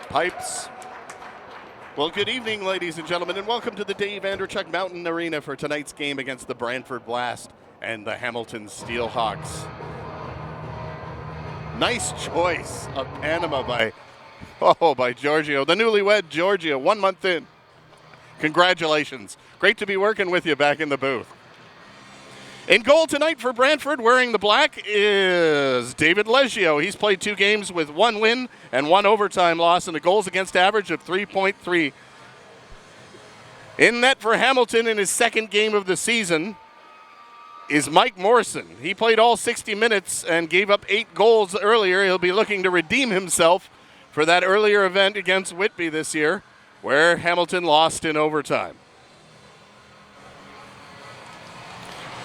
Pipes. Well, good evening, ladies and gentlemen, and welcome to the Dave Andrechuk Mountain Arena for tonight's game against the Brantford Blast and the Hamilton Steelhawks. Nice choice of Panama by Giorgio, the newlywed Giorgio, 1 month in. Congratulations. Great to be working with you back in the booth. In goal tonight for Brantford, wearing the black, is David Leggio. He's played 2 games with 1 win and 1 overtime loss and a goals against average of 3.3. In net for Hamilton in his 2nd game of the season is Mike Morrison. He played all 60 minutes and gave up 8 goals earlier. He'll be looking to redeem himself for that earlier event against Whitby this year, where Hamilton lost in overtime.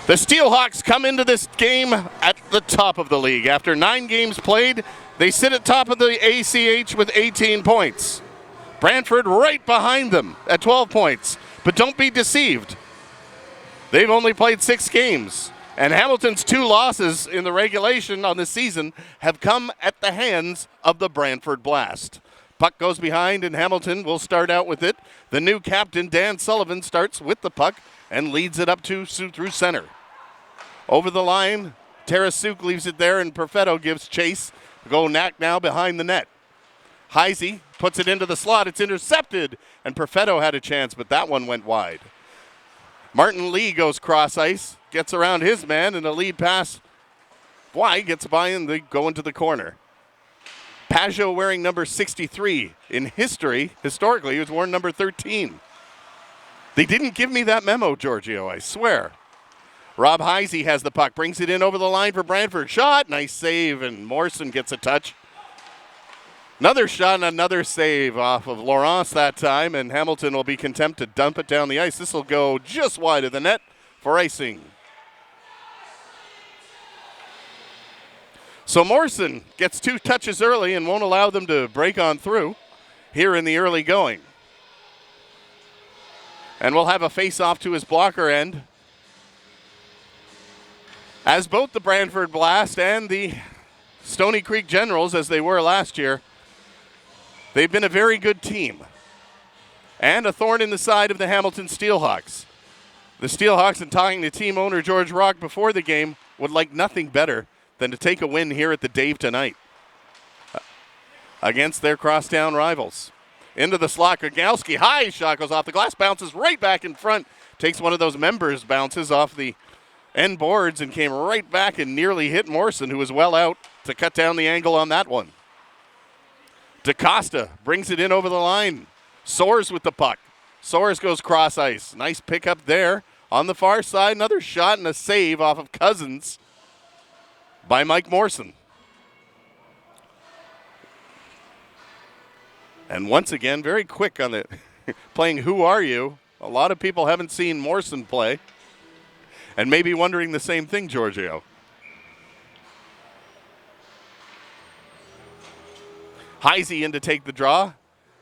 The Steelhawks come into this game at the top of the league. After 9 games played, they sit at top of the ACH with 18 points. Brantford right behind them at 12 points. But don't be deceived. They've only played 6 games. And Hamilton's 2 losses in the regulation on the season have come at the hands of the Brantford Blast. Puck goes behind, and Hamilton will start out with it. The new captain, Dan Sullivan, starts with the puck and leads it up through center. Over the line, Tarasuk leaves it there, and Perfetto gives chase. Go Knack now behind the net. Heisey puts it into the slot. It's intercepted, and Perfetto had a chance, but that one went wide. Martin Lee goes cross ice, gets around his man, and a lead pass wide gets by, and they go into the corner. Pajot wearing number 63. Historically, he was worn number 13. They didn't give me that memo, Giorgio, I swear. Rob Heisey has the puck, brings it in over the line for Brantford. Shot, nice save, and Morrison gets a touch. Another shot and another save off of Laurence that time, and Hamilton will be content to dump it down the ice. This will go just wide of the net for icing. So Morrison gets 2 touches early and won't allow them to break on through here in the early going. And we'll have a face-off to his blocker end, as both the Brantford Blast and the Stony Creek Generals, as they were last year, they've been a very good team and a thorn in the side of the Hamilton Steelhawks. The Steelhawks, and talking to team owner George Rock before the game, would like nothing better than to take a win here at the Dave tonight against their crosstown rivals. Into the slot, Gagowski, high shot goes off the glass, bounces right back in front, takes one of those members' bounces off the end boards and came right back and nearly hit Morrison, who was well out to cut down the angle on that one. DaCosta brings it in over the line. Soares with the puck. Soares goes cross ice. Nice pickup there on the far side. Another shot and a save off of Cousins by Mike Morrison. And once again, very quick on the playing Who Are You? A lot of people haven't seen Morrison play and may be wondering the same thing, Giorgio. Heisey in to take the draw,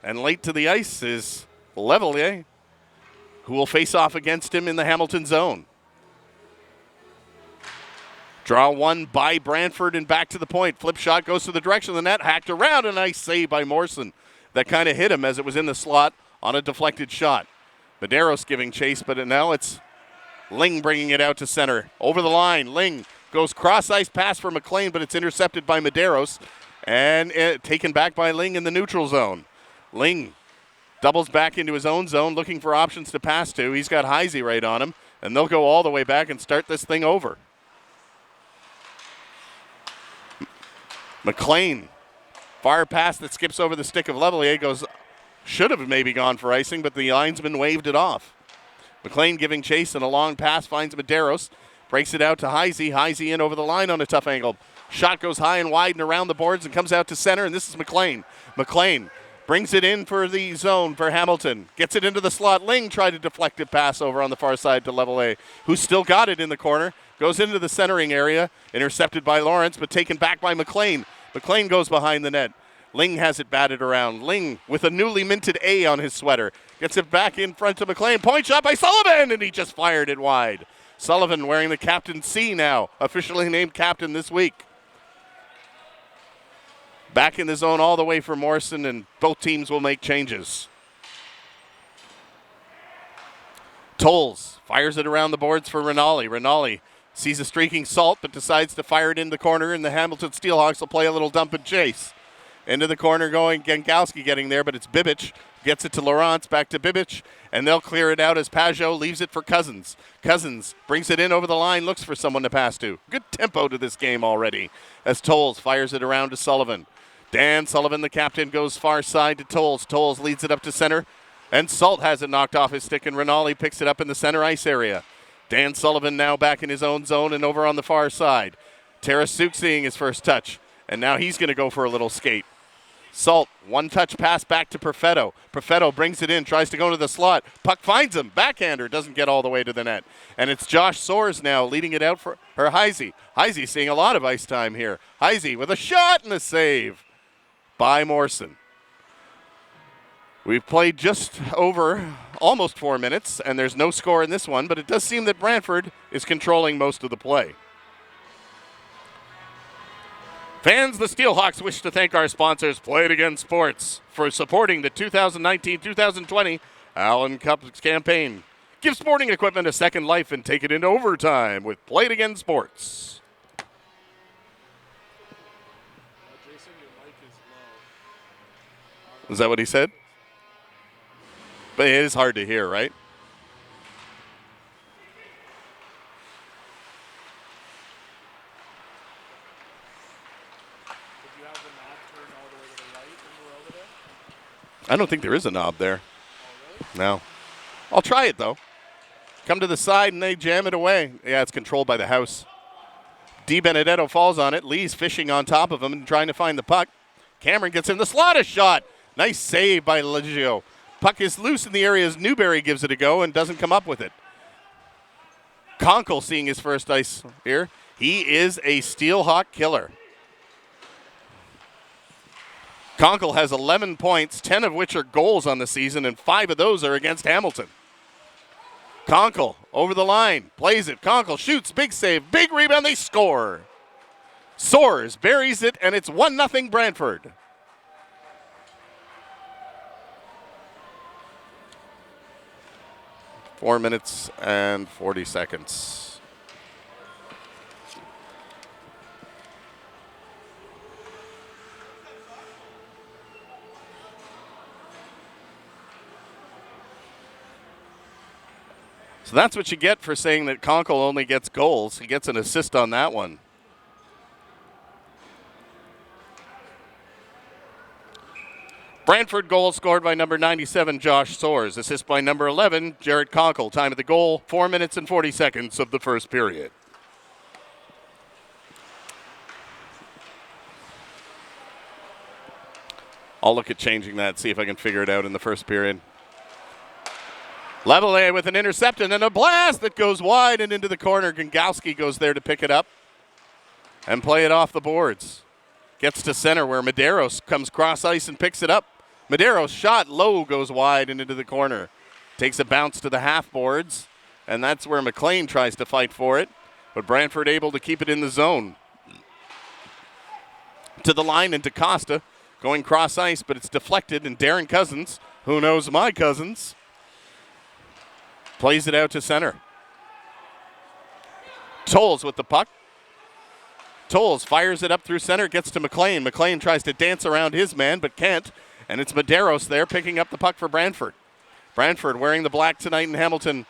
and late to the ice is Levelier, who will face off against him in the Hamilton zone. Draw 1 by Brantford and back to the point. Flip shot goes to the direction of the net, hacked around, a nice save by Morrison. That kind of hit him as it was in the slot on a deflected shot. Medeiros giving chase, but now it's Ling bringing it out to center. Over the line, Ling goes cross-ice pass for McLean, but it's intercepted by Medeiros and taken back by Ling in the neutral zone. Ling doubles back into his own zone, looking for options to pass to. He's got Heisey right on him, and they'll go all the way back and start this thing over. McLean, far pass that skips over the stick of Levelier, should have maybe gone for icing, but the linesman waved it off. McLean giving chase, and a long pass finds Medeiros. Breaks it out to Heisey. Heisey in over the line on a tough angle. Shot goes high and wide and around the boards and comes out to center, and this is McLean. McLean brings it in for the zone for Hamilton. Gets it into the slot. Ling tried a deflected pass over on the far side to Levelier, who still got it in the corner. Goes into the centering area. Intercepted by Lawrence, but taken back by McLean. McLean goes behind the net. Ling has it batted around. Ling with a newly minted A on his sweater. Gets it back in front to McLean. Point shot by Sullivan, and he just fired it wide. Sullivan wearing the Captain C now, officially named captain this week. Back in the zone all the way for Morrison, and both teams will make changes. Tolles fires it around the boards for Rinaldi. Rinaldi sees a streaking Salt, but decides to fire it in the corner, and the Hamilton Steelhawks will play a little dump and chase. Into the corner going, Gankowski getting there, but it's Bibic. Gets it to Laurence, back to Bibic, and they'll clear it out as Pajot leaves it for Cousins. Cousins brings it in over the line, looks for someone to pass to. Good tempo to this game already as Tolles fires it around to Sullivan. Dan Sullivan, the captain, goes far side to Tolles. Tolles leads it up to center, and Salt has it knocked off his stick, and Rinaldi picks it up in the center ice area. Dan Sullivan now back in his own zone and over on the far side. Tarasuk seeing his first touch, and now he's going to go for a little skate. Salt, one-touch pass back to Perfetto. Perfetto brings it in, tries to go to the slot. Puck finds him. Backhander doesn't get all the way to the net. And it's Josh Soares now leading it out for Heisey. Heisey seeing a lot of ice time here. Heisey with a shot and a save by Morrison. We've played just over almost 4 minutes, and there's no score in this one, but it does seem that Brantford is controlling most of the play. Fans, the Steelhawks wish to thank our sponsors, Play It Again Sports, for supporting the 2019-2020 Allen Cup campaign. Give sporting equipment a second life and take it into overtime with Play It Again Sports. Jason, your mic is low. Is that what he said? But it is hard to hear, right? I don't think there is a knob there. No. I'll try it, though. Come to the side, and they jam it away. Yeah, it's controlled by the house. Di Benedetto falls on it. Lee's fishing on top of him and trying to find the puck. Cameron gets in the slot, a shot. Nice save by Leggio. Puck is loose in the area as Newberry gives it a go and doesn't come up with it. Conkle seeing his first ice here. He is a Steelhawk killer. Conkle has 11 points, 10 of which are goals on the season, and 5 of those are against Hamilton. Conkle over the line, plays it. Conkle shoots, big save, big rebound, they score. Soares buries it, and it's 1-0 Brantford. Four minutes and 40 seconds. So that's what you get for saying that Conkle only gets goals. He gets an assist on that one. Brantford goal scored by number 97, Josh Soares. Assist by number 11, Jared Conkle. Time of the goal, 4 minutes and 40 seconds of the first period. I'll look at changing that, see if I can figure it out in the first period. Leveille with an intercept and then a blast that goes wide and into the corner. Gankowski goes there to pick it up and play it off the boards. Gets to center where Medeiros comes cross ice and picks it up. Medeiros shot low, goes wide and into the corner. Takes a bounce to the half boards, and that's where McLean tries to fight for it. But Brantford able to keep it in the zone. To the line and to Costa, going cross ice, but it's deflected, and Darren Cousins, who knows my cousins, plays it out to center. Tolles with the puck. Tolles fires it up through center, gets to McLean. McLean tries to dance around his man, but can't. And it's Medeiros there picking up the puck for Brantford. Brantford wearing the black tonight in Hamilton,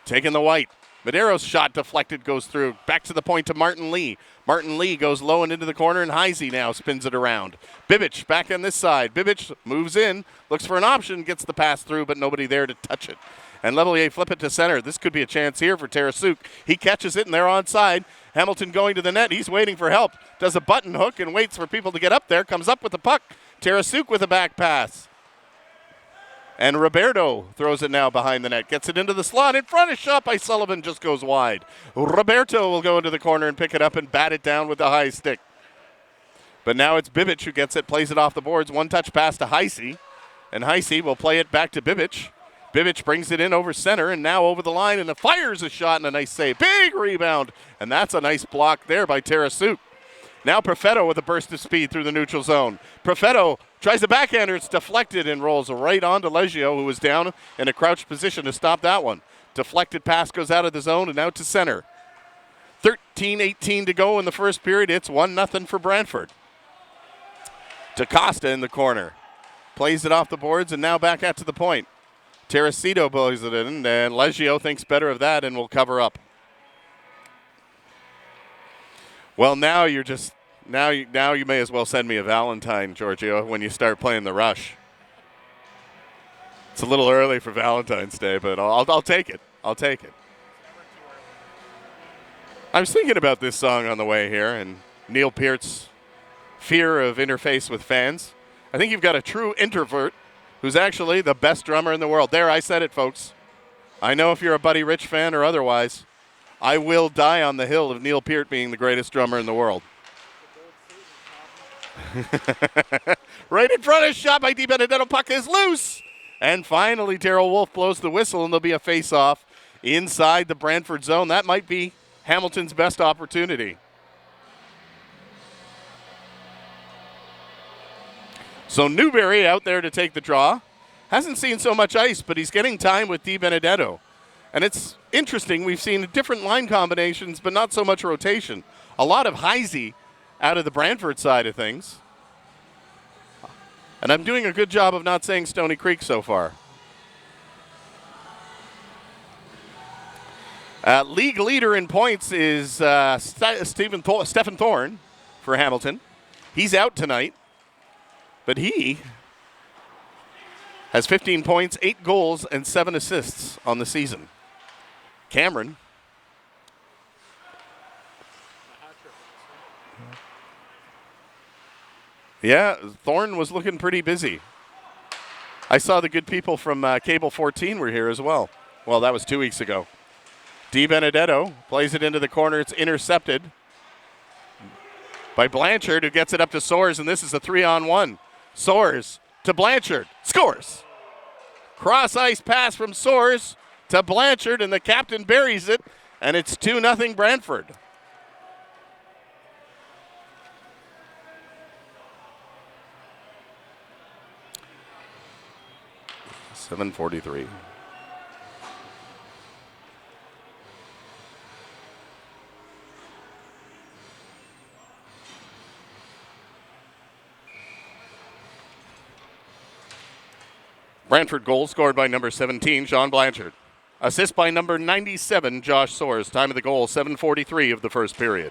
taking the white. Medeiros' shot deflected, goes through. Back to the point to Martin Lee. Martin Lee goes low and into the corner, and Heisey now spins it around. Bibic back on this side. Bibic moves in, looks for an option, gets the pass through, but nobody there to touch it. And Leveille flip it to center. This could be a chance here for Tarasuk. He catches it, and they're onside. Hamilton going to the net. He's waiting for help. Does a button hook and waits for people to get up there. Comes up with the puck. Tarasuk with a back pass. And Roberto throws it now behind the net. Gets it into the slot. In front, a shot by Sullivan just goes wide. Roberto will go into the corner and pick it up and bat it down with the high stick. But now it's Bibic who gets it, plays it off the boards. One touch pass to Heisey. And Heisey will play it back to Bibic. Bibic brings it in over center and now over the line and fires a shot and a nice save. Big rebound. And that's a nice block there by Tarasuk. Now Perfetto with a burst of speed through the neutral zone. Perfetto tries a backhander. It's deflected and rolls right onto Leggio, who was down in a crouched position to stop that one. Deflected pass goes out of the zone and out to center. 13-18 to go in the first period. It's 1-0 for Brantford. DaCosta in the corner. Plays it off the boards and now back out to the point. Teresito blows it in, and Leggio thinks better of that and will cover up. Well, now you may as well send me a Valentine, Giorgio, when you start playing the rush. It's a little early for Valentine's Day, but I'll take it. I'll take it. I was thinking about this song on the way here, and Neil Peart's fear of interface with fans. I think you've got a true introvert who's actually the best drummer in the world. There, I said it, folks. I know if you're a Buddy Rich fan or otherwise, I will die on the hill of Neil Peart being the greatest drummer in the world. Right in front of shot by DiBenedetto. Puck is loose. And finally, Darryl Wolf blows the whistle, and there'll be a face-off inside the Brantford zone. That might be Hamilton's best opportunity. So Newberry out there to take the draw. Hasn't seen so much ice, but he's getting time with DiBenedetto. And it's interesting. We've seen different line combinations, but not so much rotation. A lot of Heisey out of the Brantford side of things. And I'm doing a good job of not saying Stony Creek so far. League leader in points is Stephen Thorne for Hamilton. He's out tonight, but he has 15 points, 8 goals, and 7 assists on the season. Cameron. Yeah, Thorne was looking pretty busy. I saw the good people from Cable 14 were here as well. Well, that was 2 weeks ago. DiBenedetto plays it into the corner. It's intercepted by Blanchard, who gets it up to Soares, and this is a 3-on-1. Soares to Blanchard. Scores. Cross-ice pass from Soares to Blanchard, and the captain buries it, and it's 2-0 Brantford. .743. Brantford goal scored by number 17, Sean Blanchard. Assist by number 97, Josh Soares. Time of the goal, 7:43 of the first period.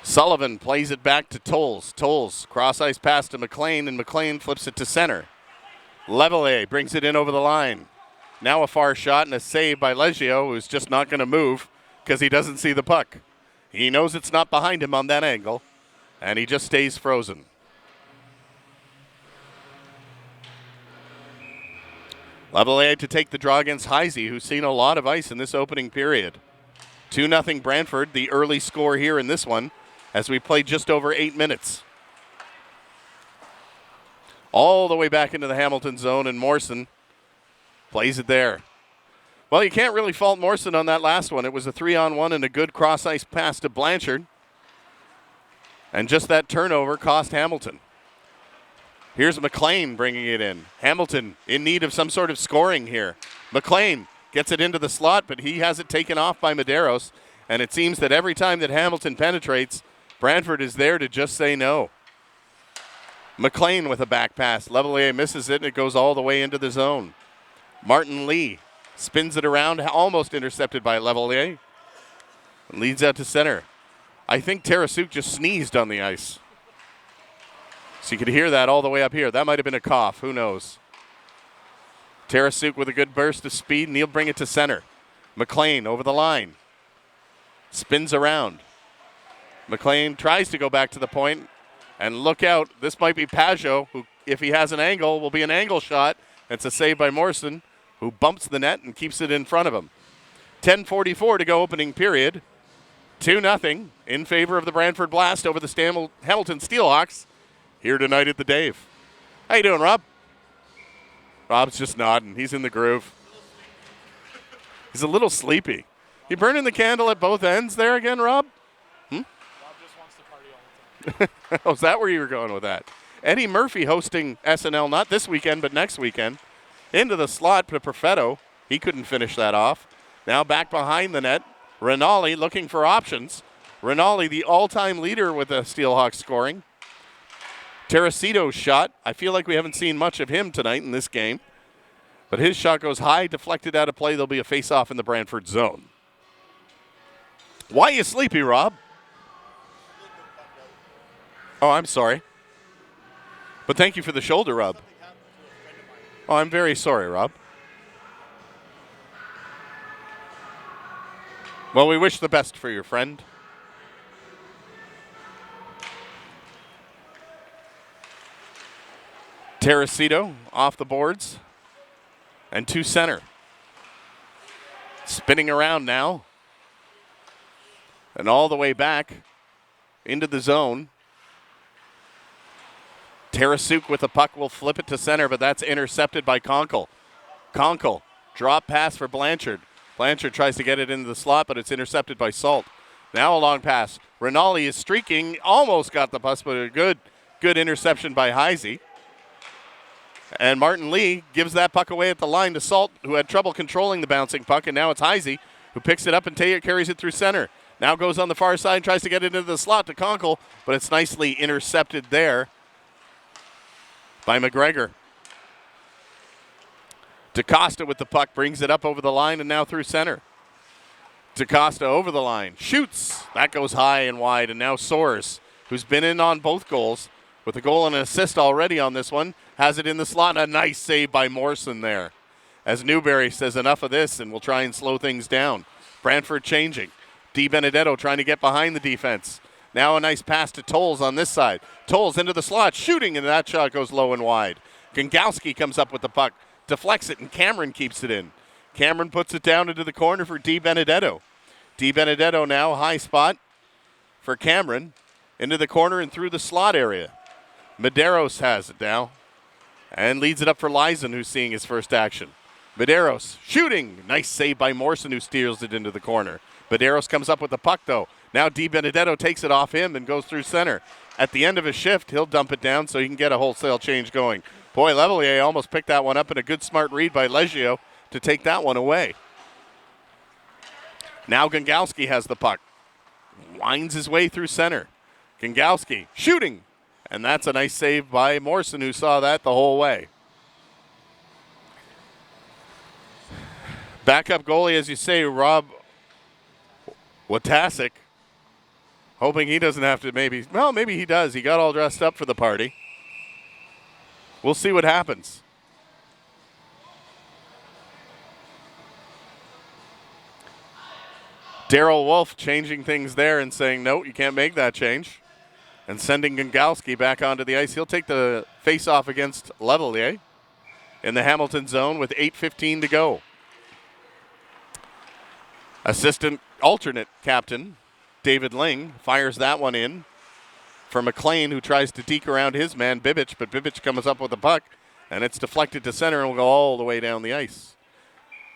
Sullivan plays it back to Tolles. Tolles, cross-ice pass to McLean, and McLean flips it to center. Levelier brings it in over the line. Now a far shot and a save by Leggio, who's just not going to move because he doesn't see the puck. He knows it's not behind him on that angle, and he just stays frozen. Levelier to take the draw against Heisey, who's seen a lot of ice in this opening period. 2-0 Brantford, the early score here in this one, as we played just over 8 minutes. All the way back into the Hamilton zone, and Morrison plays it there. Well, you can't really fault Morrison on that last one. It was a 3-on-1 and a good cross-ice pass to Blanchard. And just that turnover cost Hamilton. Here's McLean bringing it in. Hamilton in need of some sort of scoring here. McLean gets it into the slot, but he has it taken off by Medeiros. And it seems that every time that Hamilton penetrates, Brantford is there to just say no. McLean with a back pass. Levelier misses it, and it goes all the way into the zone. Martin Lee spins it around, almost intercepted by Levelier. And leads out to center. I think Tarasuk just sneezed on the ice. So you could hear that all the way up here. That might have been a cough. Who knows? Tarasuk with a good burst of speed, and he'll bring it to center. McLean over the line. Spins around. McLean tries to go back to the point. And look out. This might be Pajot, who, if he has an angle, will be an angle shot. It's a save by Morrison, who bumps the net and keeps it in front of him. 10:44 to go opening period. 2-0 in favor of the Brantford Blast over the Hamilton Steelhawks. Here tonight at the Dave. How you doing, Rob? Rob's just nodding. He's in the groove. He's a little sleepy. You burning the candle at both ends there again, Rob? Rob just wants to party all the time. Oh, is that where you were going with that? Eddie Murphy hosting SNL, not this weekend, but next weekend. Into the slot to Perfetto. He couldn't finish that off. Now back behind the net. Rinaldi looking for options. Rinaldi, the all-time leader with the Steelhawks scoring. Teresito's shot. I feel like we haven't seen much of him tonight in this game. But his shot goes high, deflected out of play. There'll be a face-off in the Brantford zone. Why are you sleepy, Rob? Oh, I'm sorry. But thank you for the shoulder rub. Oh, I'm very sorry, Rob. Well, we wish the best for your friend. Teresito off the boards. And to center. Spinning around now. And all the way back into the zone. Tarasuk with the puck will flip it to center, but that's intercepted by Conkle. Conkle, drop pass for Blanchard. Blanchard tries to get it into the slot, but it's intercepted by Salt. Now a long pass. Rinaldi is streaking, almost got the pass, but a good interception by Heisey. And Martin Lee gives that puck away at the line to Salt, who had trouble controlling the bouncing puck, and now it's Heisey who picks it up and carries it through center. Now goes on the far side and tries to get it into the slot to Conkle, but it's nicely intercepted there by McGregor. DaCosta with the puck brings it up over the line and now through center. DaCosta over the line, shoots. That goes high and wide, and now Soares, who's been in on both goals, with a goal and an assist already on this one, has it in the slot. A nice save by Morrison there. As Newberry says, enough of this, and we'll try and slow things down. Brantford changing. Di Benedetto trying to get behind the defense. Now a nice pass to Tolles on this side. Tolles into the slot, shooting, and that shot goes low and wide. Gengowski comes up with the puck, deflects it, and Cameron keeps it in. Cameron puts it down into the corner for Di Benedetto. Di Benedetto now, high spot for Cameron, into the corner and through the slot area. Medeiros has it now, and leads it up for Lizen, who's seeing his first action. Medeiros shooting. Nice save by Morrison, who steers it into the corner. Medeiros comes up with the puck, though. Now Di Benedetto takes it off him and goes through center. At the end of his shift, he'll dump it down so he can get a wholesale change going. Boy, Levelier almost picked that one up, and a good smart read by Leggio to take that one away. Now Gengowski has the puck. Winds his way through center. Gengowski shooting. And that's a nice save by Morrison, who saw that the whole way. Backup goalie, as you say, Rob Watasic. Hoping he doesn't have to maybe he does. He got all dressed up for the party. We'll see what happens. Daryl Wolf changing things there and saying, no, you can't make that change. And sending Gengowski back onto the ice. He'll take the face-off against Levelier in the Hamilton zone with 8:15 to go. Alternate captain David Ling fires that one in for McLean, who tries to deke around his man, Bibic, but Bibic comes up with the puck, and it's deflected to center and will go all the way down the ice.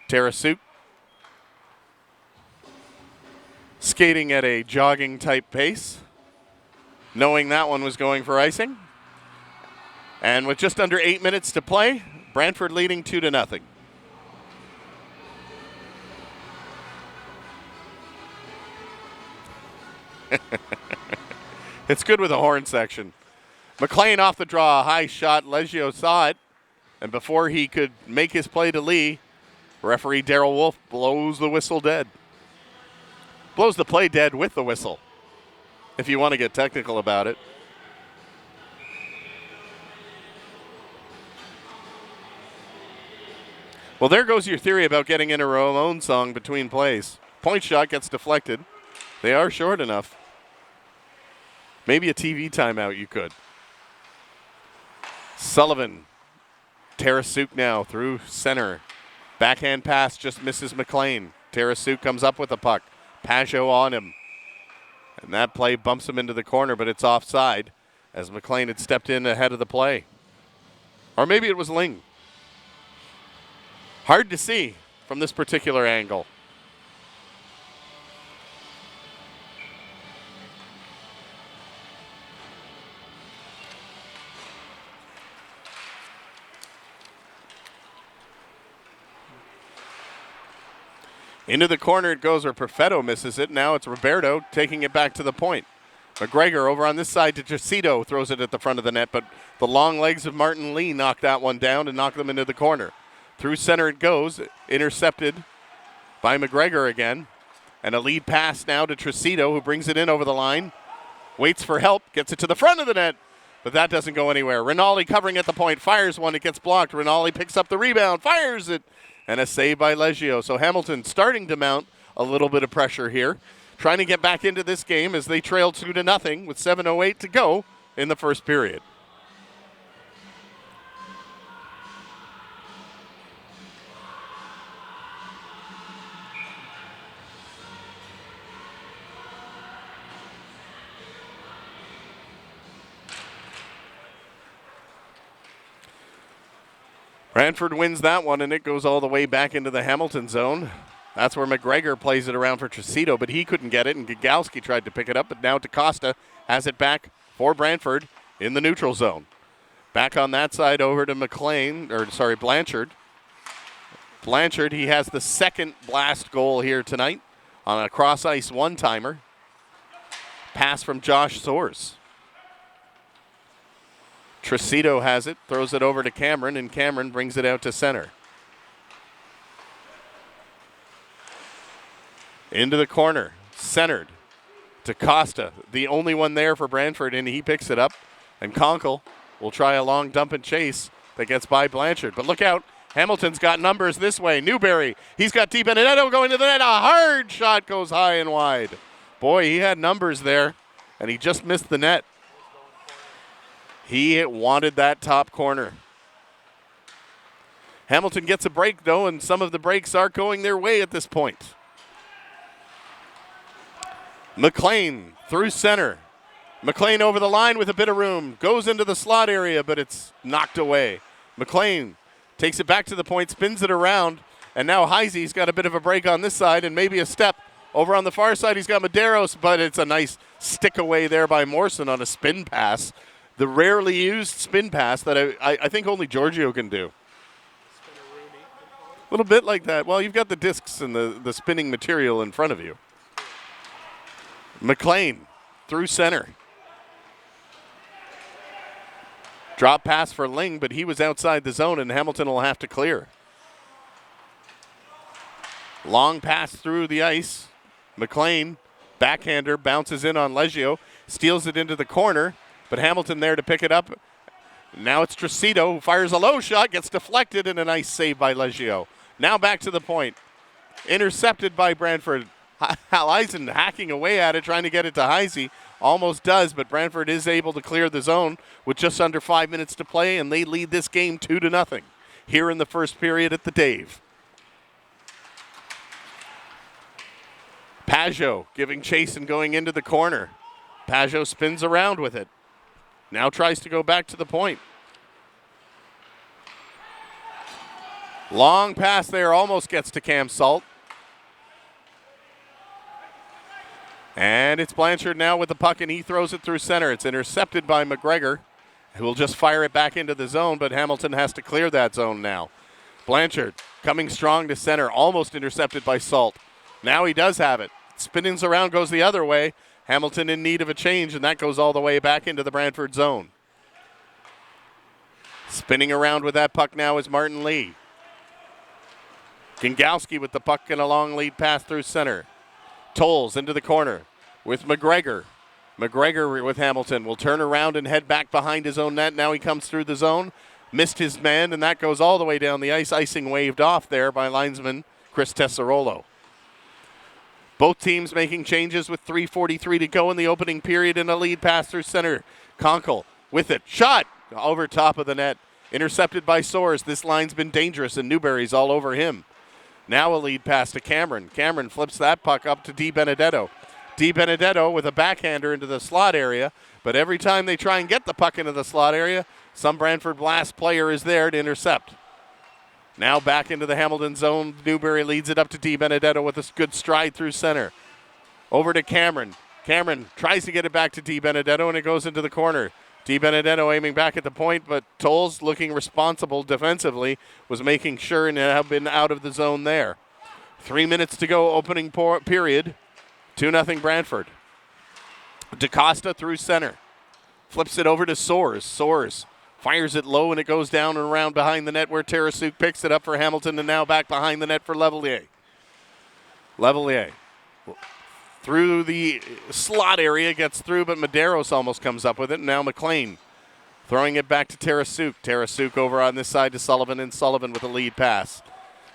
Tarasuk skating at a jogging-type pace, knowing that one was going for icing. And with just under 8 minutes to play, Brantford leading 2-0. It's good with a horn section. McLean off the draw, a high shot. Leggio saw it, and before he could make his play to Lee, referee Daryl Wolf blows the whistle dead. Blows the play dead with the whistle, if you want to get technical about it. Well, there goes your theory about getting in a Ramon song between plays. Point shot gets deflected. They are short enough. Maybe a TV timeout you could. Sullivan. Tarasuk now through center. Backhand pass just misses McLean. Tarasuk comes up with the puck. Pajot on him. And that play bumps him into the corner, but it's offside as McLean had stepped in ahead of the play. Or maybe it was Ling. Hard to see from this particular angle. Into the corner it goes, or Perfetto misses it. Now it's Roberto taking it back to the point. McGregor over on this side to Tracito, throws it at the front of the net, but the long legs of Martin Lee knocked that one down and knocked them into the corner. Through center it goes, intercepted by McGregor again. And a lead pass now to Tracito, who brings it in over the line. Waits for help, gets it to the front of the net, but that doesn't go anywhere. Rinaldi covering at the point, fires one, it gets blocked. Rinaldi picks up the rebound, fires it, and a save by Leggio. So Hamilton starting to mount a little bit of pressure here, trying to get back into this game as they trail 2-0 with 7:08 to go in the first period. Brantford wins that one, and it goes all the way back into the Hamilton zone. That's where McGregor plays it around for Tracito, but he couldn't get it, and Gagalski tried to pick it up, but now DaCosta has it back for Brantford in the neutral zone. Back on that side over to Blanchard. Blanchard, he has the second blast goal here tonight on a cross-ice one-timer. Pass from Josh Soares. Tracito has it, throws it over to Cameron, and Cameron brings it out to center. Into the corner, centered to Costa, the only one there for Brantford, and he picks it up. And Conkle will try a long dump and chase that gets by Blanchard. But look out, Hamilton's got numbers this way. Newberry, he's got Di Benedetto going to the net. A hard shot goes high and wide. Boy, he had numbers there, and he just missed the net. He wanted that top corner. Hamilton gets a break, though, and some of the breaks are going their way at this point. McLean through center. McLean over the line with a bit of room. Goes into the slot area, but it's knocked away. McLean takes it back to the point, spins it around, and now Heisey's got a bit of a break on this side and maybe a step. Over on the far side, he's got Medeiros, but it's a nice stick away there by Morrison on a spin pass. The rarely used spin pass that I think only Giorgio can do. A little bit like that. Well, you've got the discs and the spinning material in front of you. McLean through center. Drop pass for Ling, but he was outside the zone, and Hamilton will have to clear. Long pass through the ice. McLean, backhander, bounces in on Leggio, steals it into the corner. But Hamilton there to pick it up. Now it's Tracito who fires a low shot, gets deflected, and a nice save by Leggio. Now back to the point. Intercepted by Brantford. Hal Eisen hacking away at it, trying to get it to Heisey. Almost does, but Brantford is able to clear the zone with just under 5 minutes to play, and they lead this game 2-0 here in the first period at the Dave. Pajot giving chase and going into the corner. Pajot spins around with it. Now tries to go back to the point. Long pass there, almost gets to Cam Salt. And it's Blanchard now with the puck, and he throws it through center. It's intercepted by McGregor, who will just fire it back into the zone, but Hamilton has to clear that zone now. Blanchard coming strong to center, almost intercepted by Salt. Now he does have it. Spins around, goes the other way. Hamilton in need of a change, and that goes all the way back into the Brantford zone. Spinning around with that puck now is Martin Lee. Gingowski with the puck and a long lead pass through center. Tolles into the corner with McGregor. McGregor with Hamilton will turn around and head back behind his own net. Now he comes through the zone. Missed his man, and that goes all the way down the ice. Icing waved off there by linesman Chris Tesserolo. Both teams making changes with 3:43 to go in the opening period, and a lead pass through center. Conkle with it. Shot over top of the net. Intercepted by Soares. This line's been dangerous, and Newberry's all over him. Now a lead pass to Cameron. Cameron flips that puck up to Di Benedetto. Di Benedetto with a backhander into the slot area, but every time they try and get the puck into the slot area, some Brantford Blast player is there to intercept. Now back into the Hamilton zone. Newberry leads it up to Di Benedetto with a good stride through center. Over to Cameron. Cameron tries to get it back to Di Benedetto, and it goes into the corner. Di Benedetto aiming back at the point, but Tolles, looking responsible defensively, was making sure and have been out of the zone there. 3 minutes to go, opening period. 2-0 Brantford. DaCosta through center. Flips it over to Soares. Soares fires it low, and it goes down and around behind the net where Tarasuk picks it up for Hamilton, and now back behind the net for Levelier. Levelier through the slot area, gets through, but Medeiros almost comes up with it, and now McLean throwing it back to Tarasuk. Tarasuk over on this side to Sullivan, and Sullivan with a lead pass.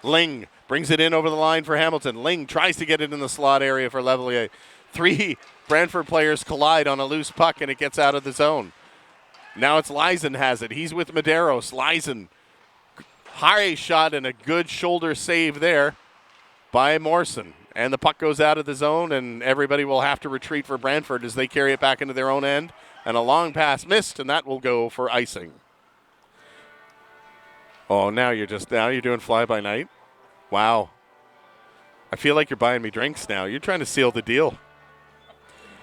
Ling brings it in over the line for Hamilton. Ling tries to get it in the slot area for Levelier. 3 Brantford players collide on a loose puck, and it gets out of the zone. Now it's Lizen has it. He's with Medeiros. Lizen, high shot and a good shoulder save there by Morrison. And the puck goes out of the zone, and everybody will have to retreat for Brantford as they carry it back into their own end. And a long pass missed, and that will go for icing. Oh, now you're doing fly-by-night? Wow. I feel like you're buying me drinks now. You're trying to seal the deal.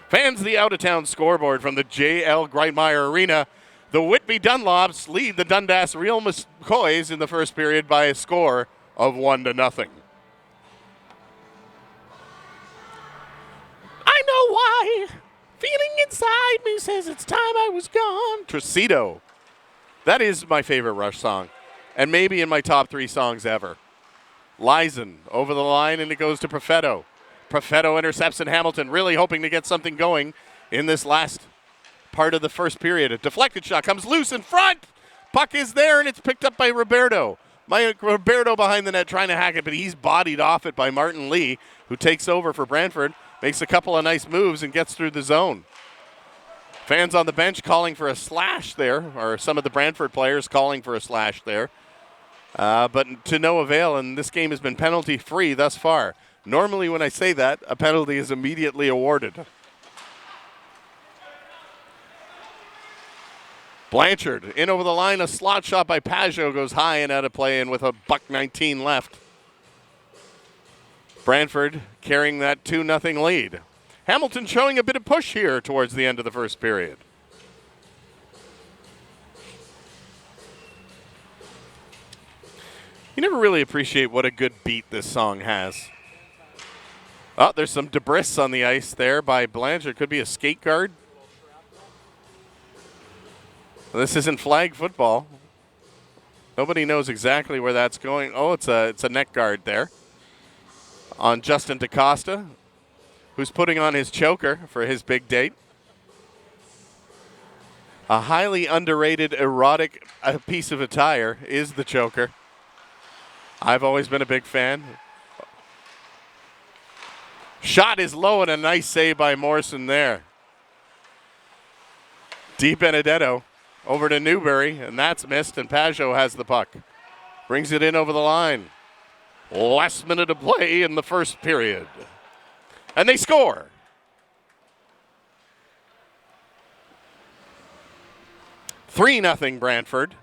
Fans, the out-of-town scoreboard from the J.L. Greitmeyer Arena. The Whitby Dunlops lead the Dundas Real McCoys in the first period by a score of 1-0. I know why. Feeling inside me says it's time I was gone. Tricito. That is my favorite Rush song, and maybe in my top 3 songs ever. Lizen over the line, and it goes to Perfetto. Perfetto intercepts in Hamilton, really hoping to get something going in this last part of the first period. A deflected shot comes loose in front. Puck is there, and it's picked up by Roberto. Roberto behind the net trying to hack it, but he's bodied off it by Martin Lee, who takes over for Brantford, makes a couple of nice moves, and gets through the zone. Fans on the bench calling for a slash there, or some of the Brantford players calling for a slash there. But to no avail, and this game has been penalty-free thus far. Normally when I say that, a penalty is immediately awarded. Blanchard in over the line. A slot shot by Pajot goes high and out of play, and with a $1:19 left. Brantford carrying that 2-0 lead. Hamilton showing a bit of push here towards the end of the first period. You never really appreciate what a good beat this song has. Oh, there's some debris on the ice there by Blanchard. Could be a skate guard. This isn't flag football. Nobody knows exactly where that's going. Oh, it's a neck guard there on Justin DaCosta, who's putting on his choker for his big date. A highly underrated, erotic piece of attire is the choker. I've always been a big fan. Shot is low, and a nice save by Morrison there. Di Benedetto over to Newberry, and that's missed, and Pajot has the puck. Brings it in over the line. Last minute of play in the first period. And they score. $3-0 Brantford.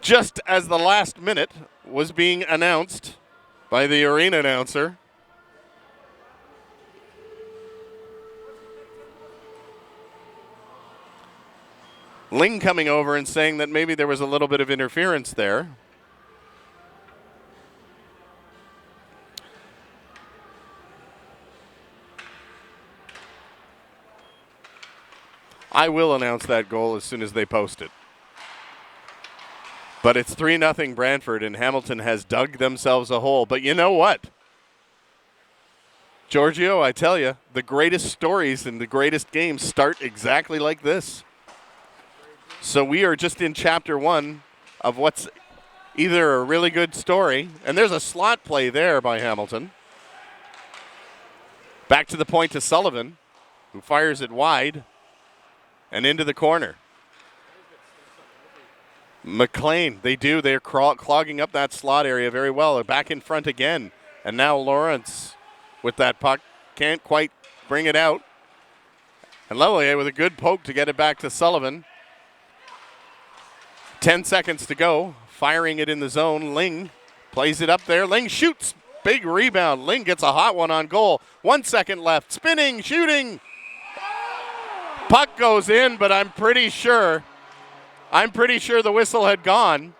Just as the last minute was being announced by the arena announcer. Ling coming over and saying that maybe there was a little bit of interference there. I will announce that goal as soon as they post it. But it's 3-0 Brantford, and Hamilton has dug themselves a hole. But you know what? Giorgio, I tell you, the greatest stories and the greatest games start exactly like this. So we are just in chapter 1 of what's either a really good story, and there's a slot play there by Hamilton. Back to the point to Sullivan, who fires it wide and into the corner. McLean, they do. They're clogging up that slot area very well. They're back in front again. And now Lawrence with that puck. Can't quite bring it out. And Lellier with a good poke to get it back to Sullivan. 10 seconds to go. Firing it in the zone. Ling plays it up there. Ling shoots. Big rebound. Ling gets a hot one on goal. 1 second left. Spinning, shooting. Puck goes in, but I'm pretty sure the whistle had gone.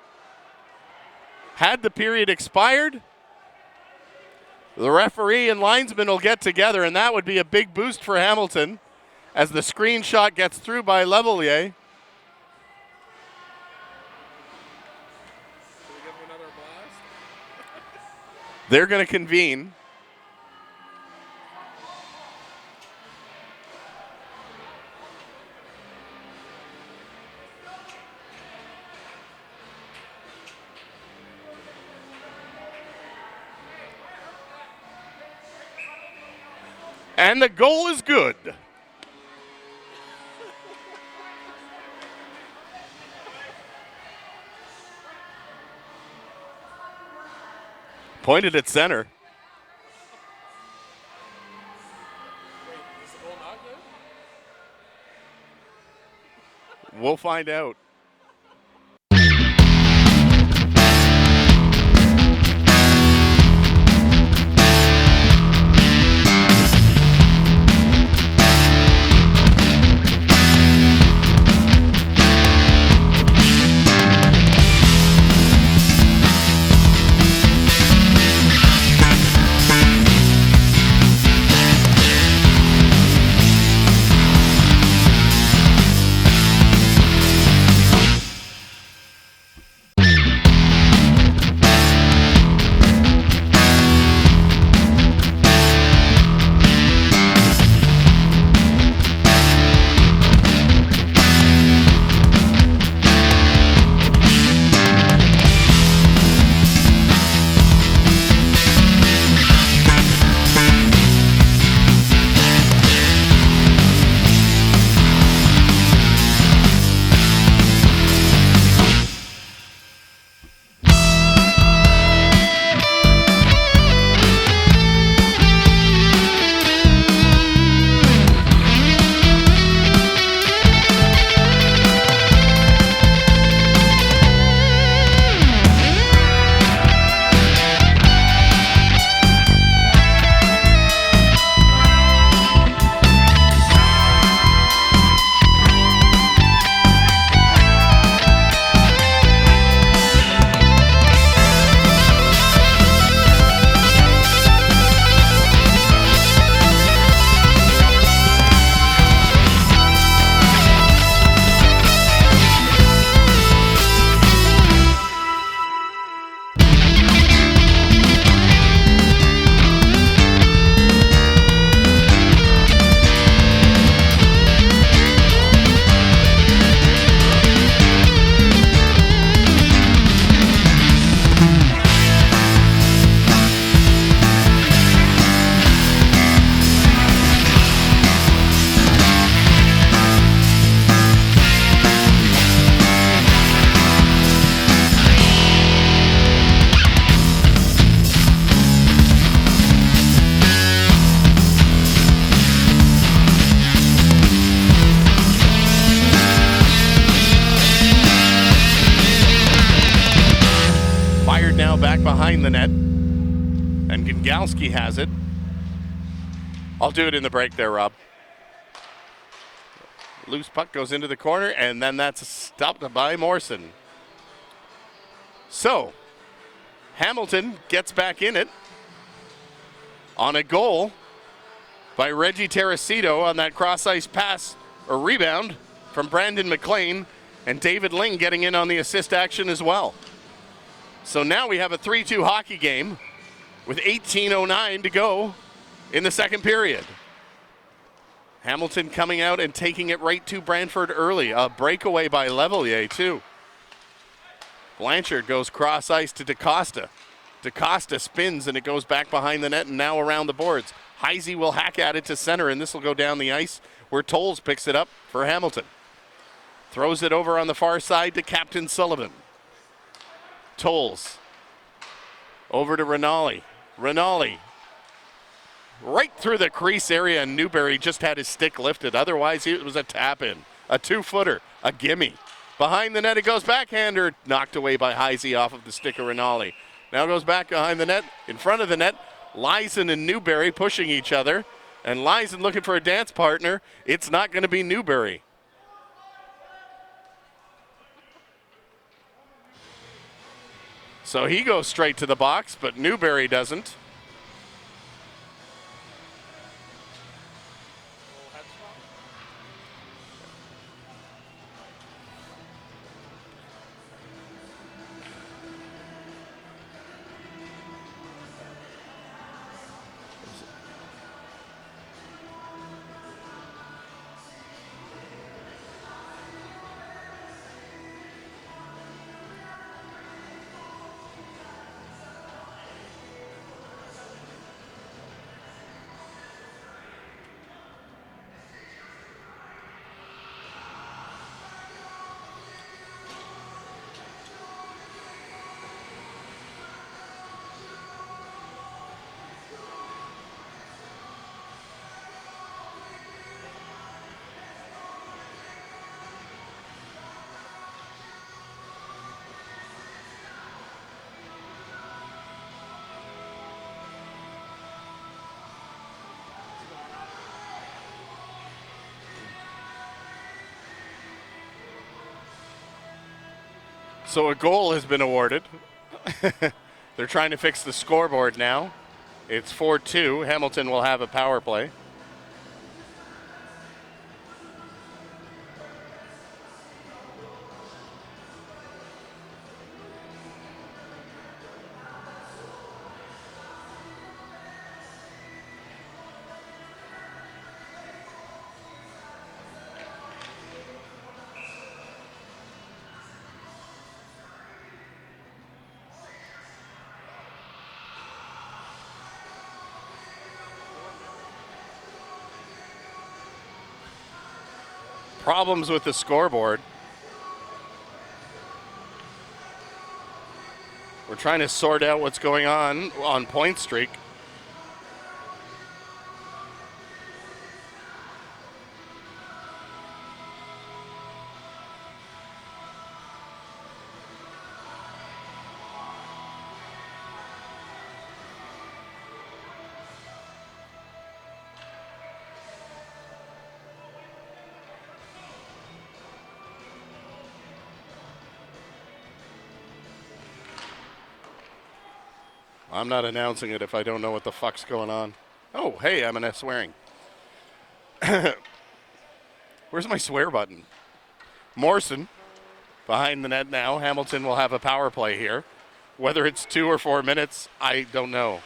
Had the period expired, the referee and linesman will get together, and that would be a big boost for Hamilton as the screenshot gets through by Levelier. They're going to convene. And the goal is good. Pointed at center. Wait, is the goal not good? We'll find out. Back behind the net, and Gongalski has it. I'll do it in the break there, Rob. Loose puck goes into the corner, and then that's stopped by Morrison. So, Hamilton gets back in it on a goal by Reggie Teresito on that cross-ice pass or rebound from Brandon McLean, and David Ling getting in on the assist action as well. So now we have a 3-2 hockey game with 18:09 to go in the second period. Hamilton coming out and taking it right to Brantford early. A breakaway by Levelier, too. Blanchard goes cross-ice to DaCosta. DaCosta spins, and it goes back behind the net and now around the boards. Heisey will hack at it to center, and this will go down the ice where Tolles picks it up for Hamilton. Throws it over on the far side to Captain Sullivan. Tolles over to Rinaldi. Rinaldi right through the crease area, and Newberry just had his stick lifted. Otherwise, it was a tap-in, a two-footer, a gimme. Behind the net, it goes backhander, knocked away by Heisey off of the stick of Rinaldi. Now goes back behind the net, in front of the net. Lyson and Newberry pushing each other, and Lyson looking for a dance partner. It's not going to be Newberry. So he goes straight to the box, but Newberry doesn't. Little head swap. So a goal has been awarded. They're trying to fix the scoreboard now. It's 4-2. Hamilton will have a power play. Problems with the scoreboard. We're trying to sort out what's going on Point Streak. I'm not announcing it if I don't know what the fuck's going on. Oh, hey, I'm swearing. Where's my swear button? Morrison behind the net now. Hamilton will have a power play here. Whether it's 2 or 4 minutes, I don't know.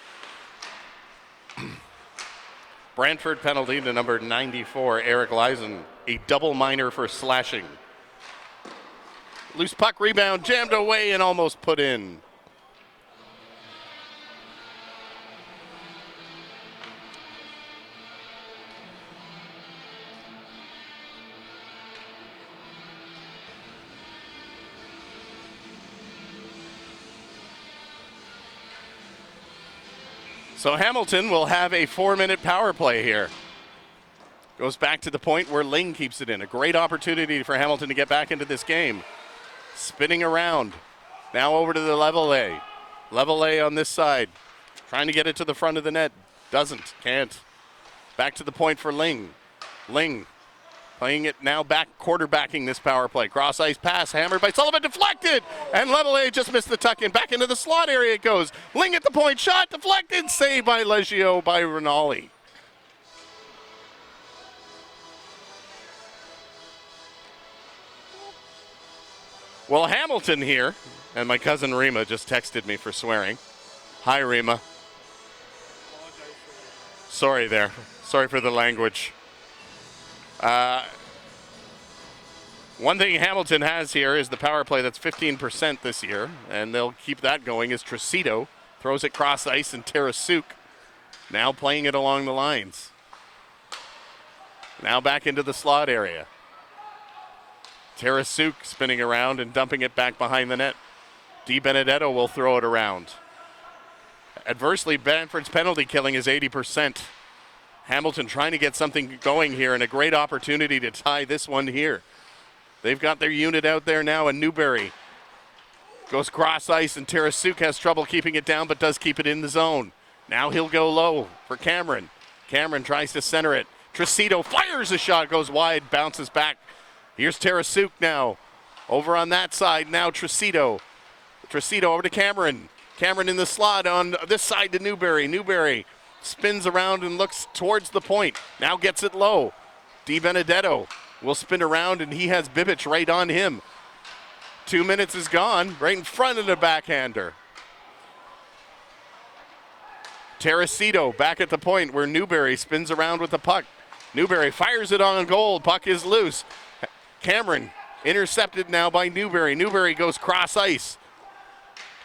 Brantford penalty to number 94, Eric Leisen. A double minor for slashing. Loose puck rebound, jammed away and almost put in. So Hamilton will have a 4-minute power play here. Goes back to the point where Ling keeps it in. A great opportunity for Hamilton to get back into this game. Spinning around. Now over to the level A. Level A on this side. Trying to get it to the front of the net. Doesn't. Can't. Back to the point for Ling. Ling playing it now back, quarterbacking this power play. Cross ice pass, hammered by Sullivan, deflected! And Level A just missed the tuck in. Back into the slot area it goes. Ling at the point, shot, deflected, saved by Leggio by Rinaldi. Well, Hamilton here, and my cousin Rima just texted me for swearing. Hi, Rima. Sorry there. Sorry for the language. One thing Hamilton has here is the power play that's 15% this year, and they'll keep that going as Tricito throws it cross ice and Tarasuk now playing it along the lines. Now back into the slot area. Tarasuk spinning around and dumping it back behind the net. Di Benedetto will throw it around. Adversely, Brantford's penalty killing is 80%. Hamilton trying to get something going here and a great opportunity to tie this one here. They've got their unit out there now, and Newberry goes cross ice, and Tarasuk has trouble keeping it down but does keep it in the zone. Now he'll go low for Cameron. Cameron tries to center it. Tricito fires a shot, goes wide, bounces back. Here's Tarasuk now. Over on that side, now Tricito. Tracito over to Cameron. Cameron in the slot on this side to Newberry. Newberry spins around and looks towards the point. Now gets it low. DiBenedetto will spin around, and he has Bibic right on him. 2 minutes is gone, right in front of the backhander. Teresito back at the point where Newberry spins around with the puck. Newberry fires it on goal. Puck is loose. Cameron intercepted now by Newberry. Newberry goes cross ice.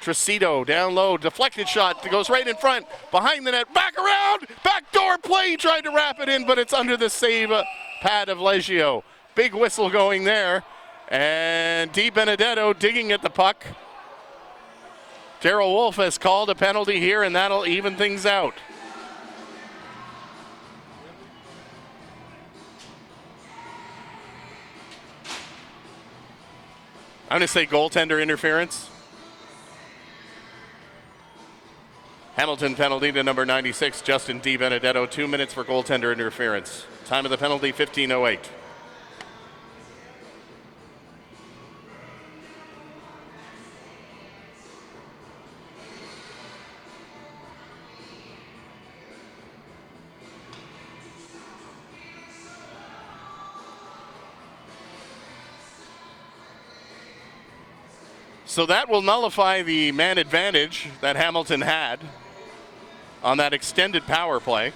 Tracito down low, deflected shot that goes right in front, behind the net, back around, backdoor play, tried to wrap it in, but it's under the save pad of Leggio. Big whistle going there, and DiBenedetto digging at the puck. Darryl Wolf has called a penalty here, and that'll even things out. I'm going to say goaltender interference. Hamilton penalty to number 96, Justin DiBenedetto. 2 minutes for goaltender interference. Time of the penalty, 15:08. So that will nullify the man advantage that Hamilton had on that extended power play.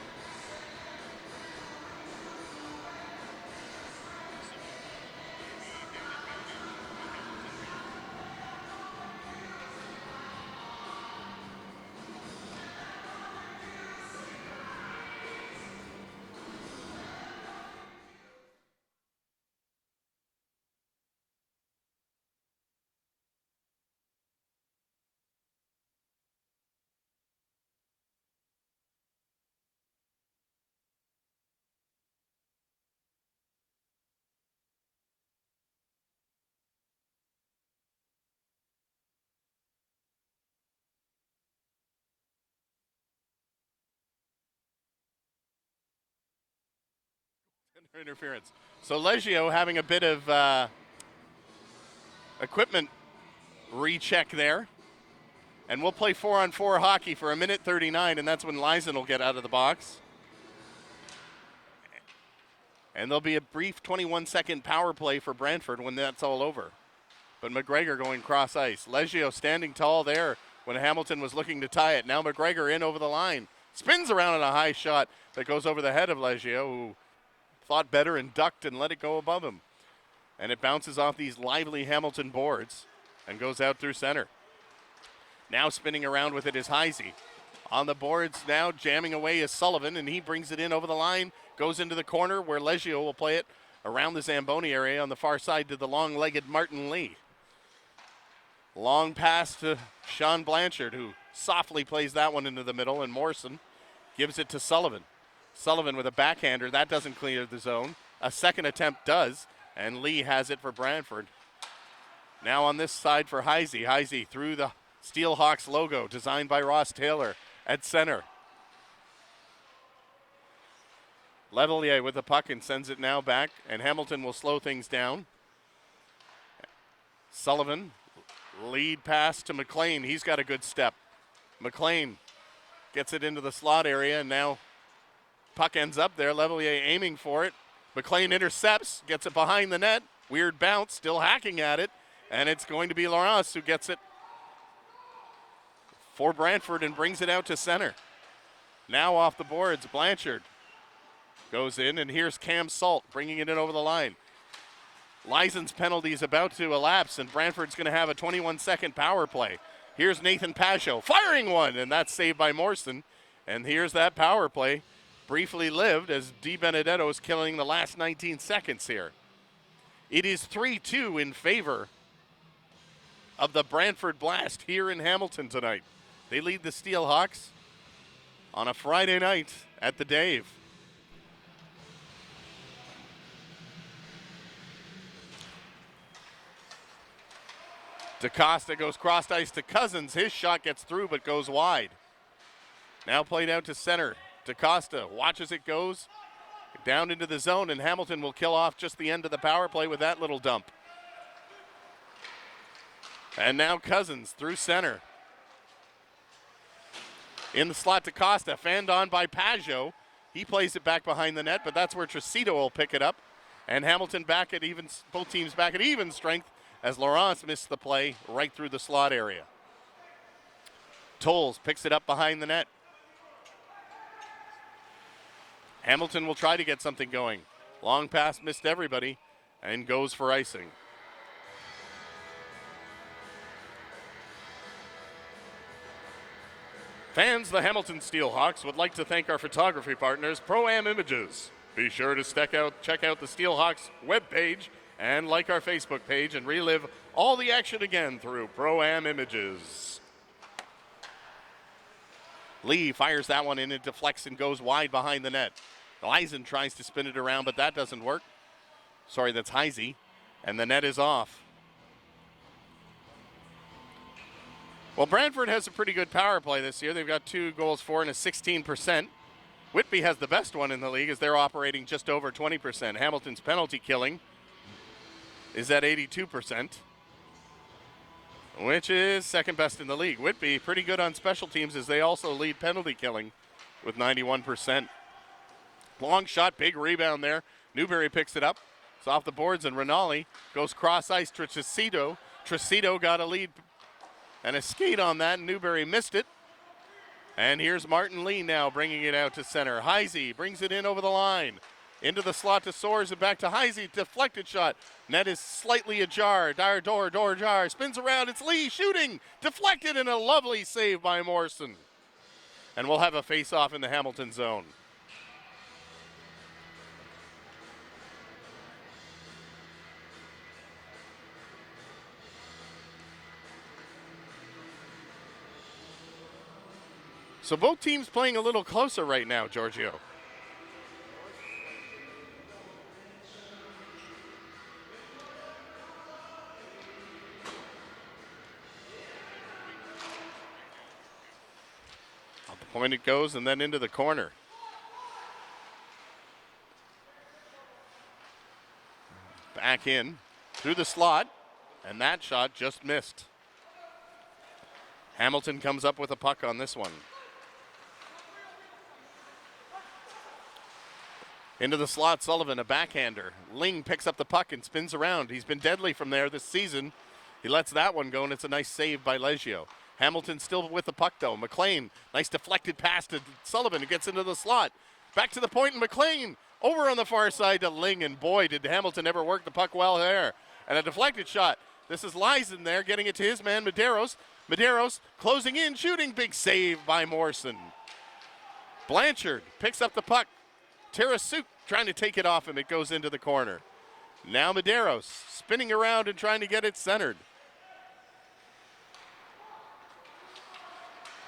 Interference. So Leggio having a bit of equipment recheck there. And we'll play 4-on-4 hockey for 1:39, and that's when Lizen will get out of the box. And there'll be a brief 21-second power play for Brantford when that's all over. But McGregor going cross ice. Leggio standing tall there when Hamilton was looking to tie it. Now McGregor in over the line. Spins around on a high shot that goes over the head of Leggio, who thought better and ducked and let it go above him. And it bounces off these lively Hamilton boards and goes out through center. Now spinning around with it is Heisey. On the boards now, jamming away is Sullivan, and he brings it in over the line, goes into the corner where Leggio will play it around the Zamboni area on the far side to the long-legged Martin Lee. Long pass to Sean Blanchard, who softly plays that one into the middle, and Morrison gives it to Sullivan. Sullivan with a backhander. That doesn't clear the zone. A second attempt does, and Lee has it for Brantford. Now on this side for Heisey. Heisey through the Steelhawks logo, designed by Ross Taylor at center. Levelier with the puck and sends it now back, and Hamilton will slow things down. Sullivan, lead pass to McLean. He's got a good step. McLean gets it into the slot area, and now puck ends up there. Levelier aiming for it. McLean intercepts, gets it behind the net. Weird bounce, still hacking at it, and it's going to be Laurence who gets it for Brantford and brings it out to center. Now off the boards, Blanchard goes in, and here's Cam Salt bringing it in over the line. Lizen's penalty is about to elapse, and Brantford's going to have a 21-second power play. Here's Nathan Pageau firing one, and that's saved by Morrison. And here's that power play, briefly lived as DiBenedetto is killing the last 19 seconds here. It is 3-2 in favor of the Brantford Blast here in Hamilton tonight. They lead the Steelhawks on a Friday night at the Dave. DaCosta goes cross ice to Cousins. His shot gets through but goes wide. Now played out to center. DaCosta watches it goes down into the zone, and Hamilton will kill off just the end of the power play with that little dump. And now Cousins through center. In the slot to Costa, fanned on by Pajot. He plays it back behind the net, but that's where Tricito will pick it up. And Hamilton back at even, both teams back at even strength as Laurence missed the play right through the slot area. Tolles picks it up behind the net. Hamilton will try to get something going. Long pass missed everybody and goes for icing. Fans, the Hamilton Steelhawks would like to thank our photography partners, Pro-Am Images. Be sure to check out the Steelhawks webpage and like our Facebook page and relive all the action again through Pro-Am Images. Lee fires that one in, it deflects and goes wide behind the net. Leisen tries to spin it around, but that doesn't work. Sorry, that's Heisey, and the net is off. Well, Brantford has a pretty good power play this year. They've got 2 goals for and a 16%. Whitby has the best one in the league as they're operating just over 20%. Hamilton's penalty killing is at 82%, which is second best in the league. Whitby pretty good on special teams as they also lead penalty killing with 91%. Long shot, big rebound there. Newberry picks it up. It's off the boards and Rinaldi goes cross ice to Tricito. Tricito got a lead and a skate on that. Newberry missed it. And here's Martin Lee now bringing it out to center. Heisey brings it in over the line. Into the slot to Soares and back to Heisey. Deflected shot. Net is slightly ajar. Door jar. Spins around. It's Lee shooting. Deflected and a lovely save by Morrison. And we'll have a face-off in the Hamilton zone. So both teams playing a little closer right now, Giorgio. Out the point it goes and then into the corner. Back in through the slot, and that shot just missed. Hamilton comes up with a puck on this one. Into the slot, Sullivan, a backhander. Ling picks up the puck and spins around. He's been deadly from there this season. He lets that one go, and it's a nice save by Leggio. Hamilton still with the puck, though. McLean, nice deflected pass to Sullivan, who gets into the slot. Back to the point, and McLean over on the far side to Ling, and boy, did Hamilton ever work the puck well there. And a deflected shot. This is Leisen there, getting it to his man, Medeiros. Medeiros closing in, shooting, big save by Morrison. Blanchard picks up the puck. Tarasuk trying to take it off him. It goes into the corner. Now Medeiros spinning around and trying to get it centered.